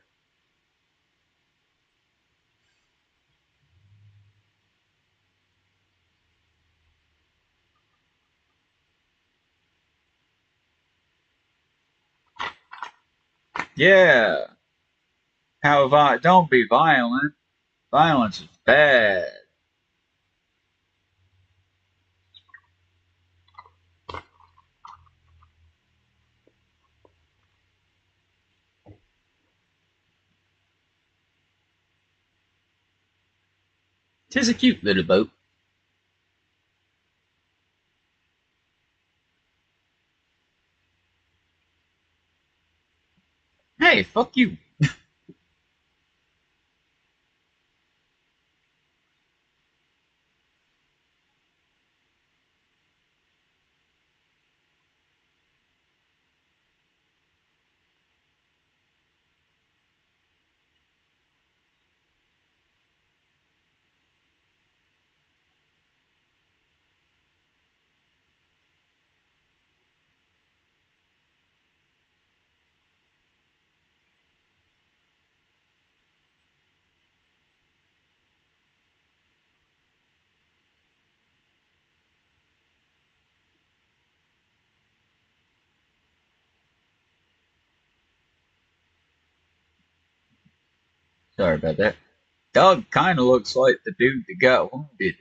Yeah. Don't be violent. Violence is bad. Tis a cute little boat. Hey, fuck you. Sorry about that. Dog kind of looks like the dude that got wounded.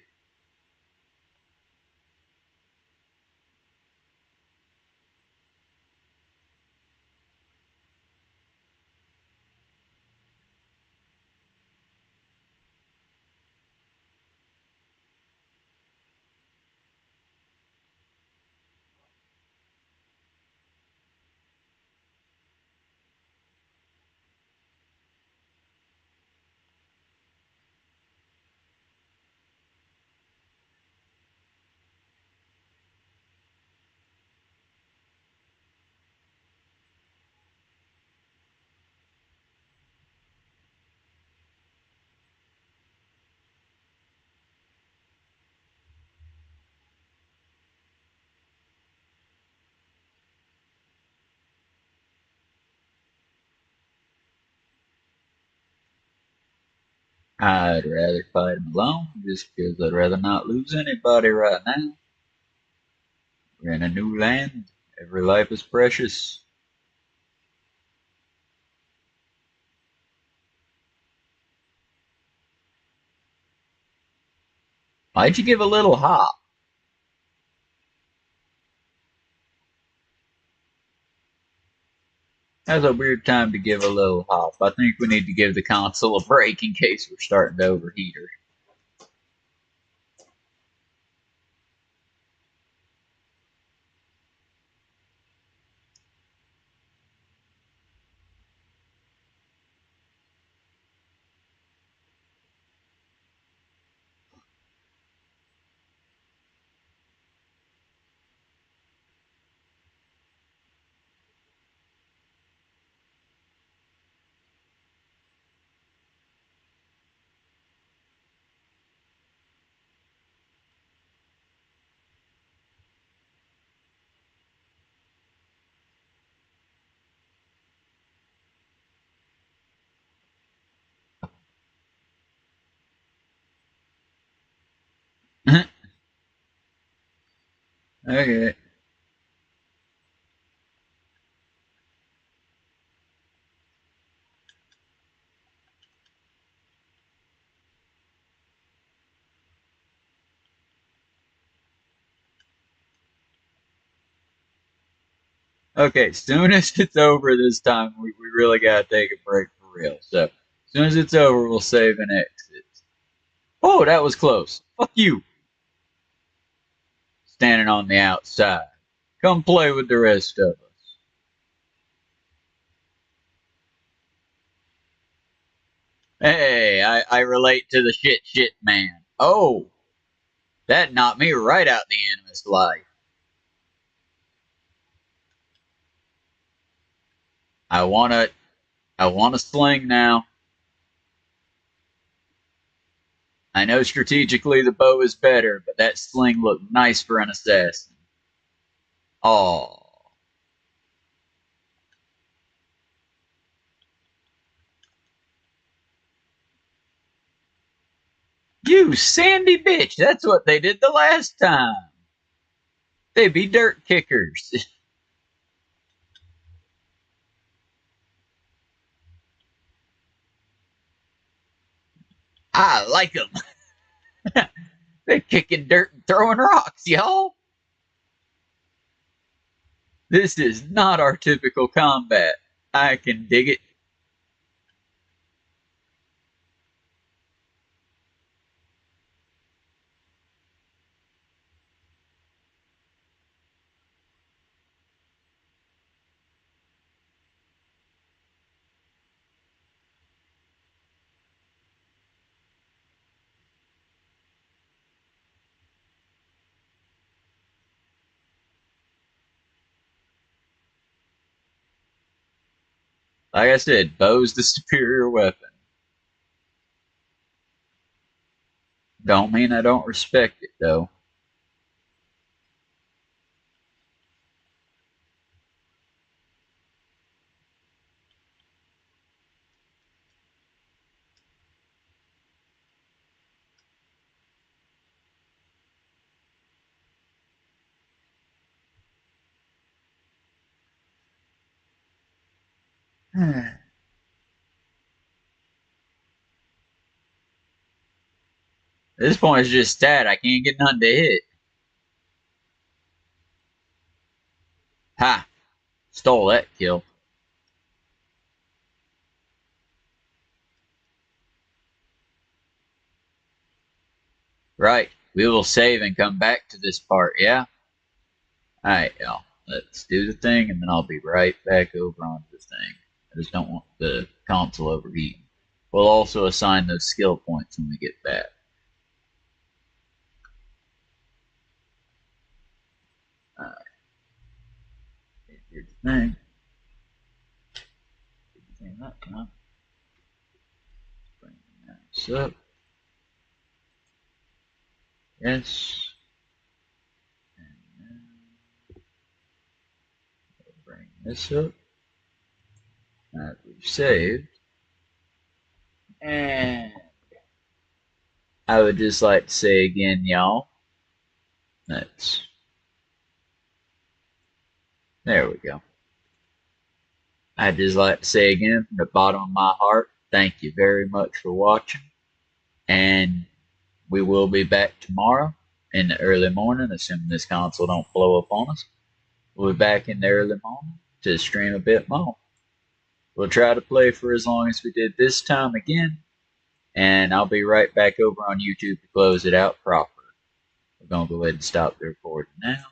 I'd rather fight him alone, just because I'd rather not lose anybody right now. We're in a new land. Every life is precious. Why'd you give a little hop? That's a weird time to give a little hop. I think we need to give the console a break in case we're starting to overheat her. Okay. Okay, soon as it's over this time, we really gotta take a break for real. So, as soon as it's over, we'll save and exit. Oh, that was close. Fuck you. Standing on the outside. Come play with the rest of us. Hey, I relate to the shit man. Oh, that knocked me right out the animus life. I wanna, I want a sling now. I know strategically the bow is better, but that sling looked nice for an assassin. Oh, you sandy bitch! That's what they did the last time. They be dirt kickers. I like them. They're kicking dirt and throwing rocks, y'all. This is not our typical combat. I can dig it. Like I said, bow's the superior weapon. Don't mean I don't respect it, though. At this point, it's just stat. I can't get nothing to hit. Ha! Stole that kill. Right. We will save and come back to this part, yeah? Alright, y'all. Let's do the thing, and then I'll be right back over on the thing. I just don't want the console overheating. We'll also assign those skill points when we get back. Alright. Here's the thing. Bring that up. Bring this up. Yes. And then we'll bring this up. That we've saved. And I would just like to say again, y'all. There we go. I'd just like to say again from the bottom of my heart, thank you very much for watching. And we will be back tomorrow in the early morning, assuming this console don't blow up on us. We'll be back in the early morning to stream a bit more. We'll try to play for as long as we did this time again. And I'll be right back over on YouTube to close it out proper. We're going to go ahead and stop the recording now.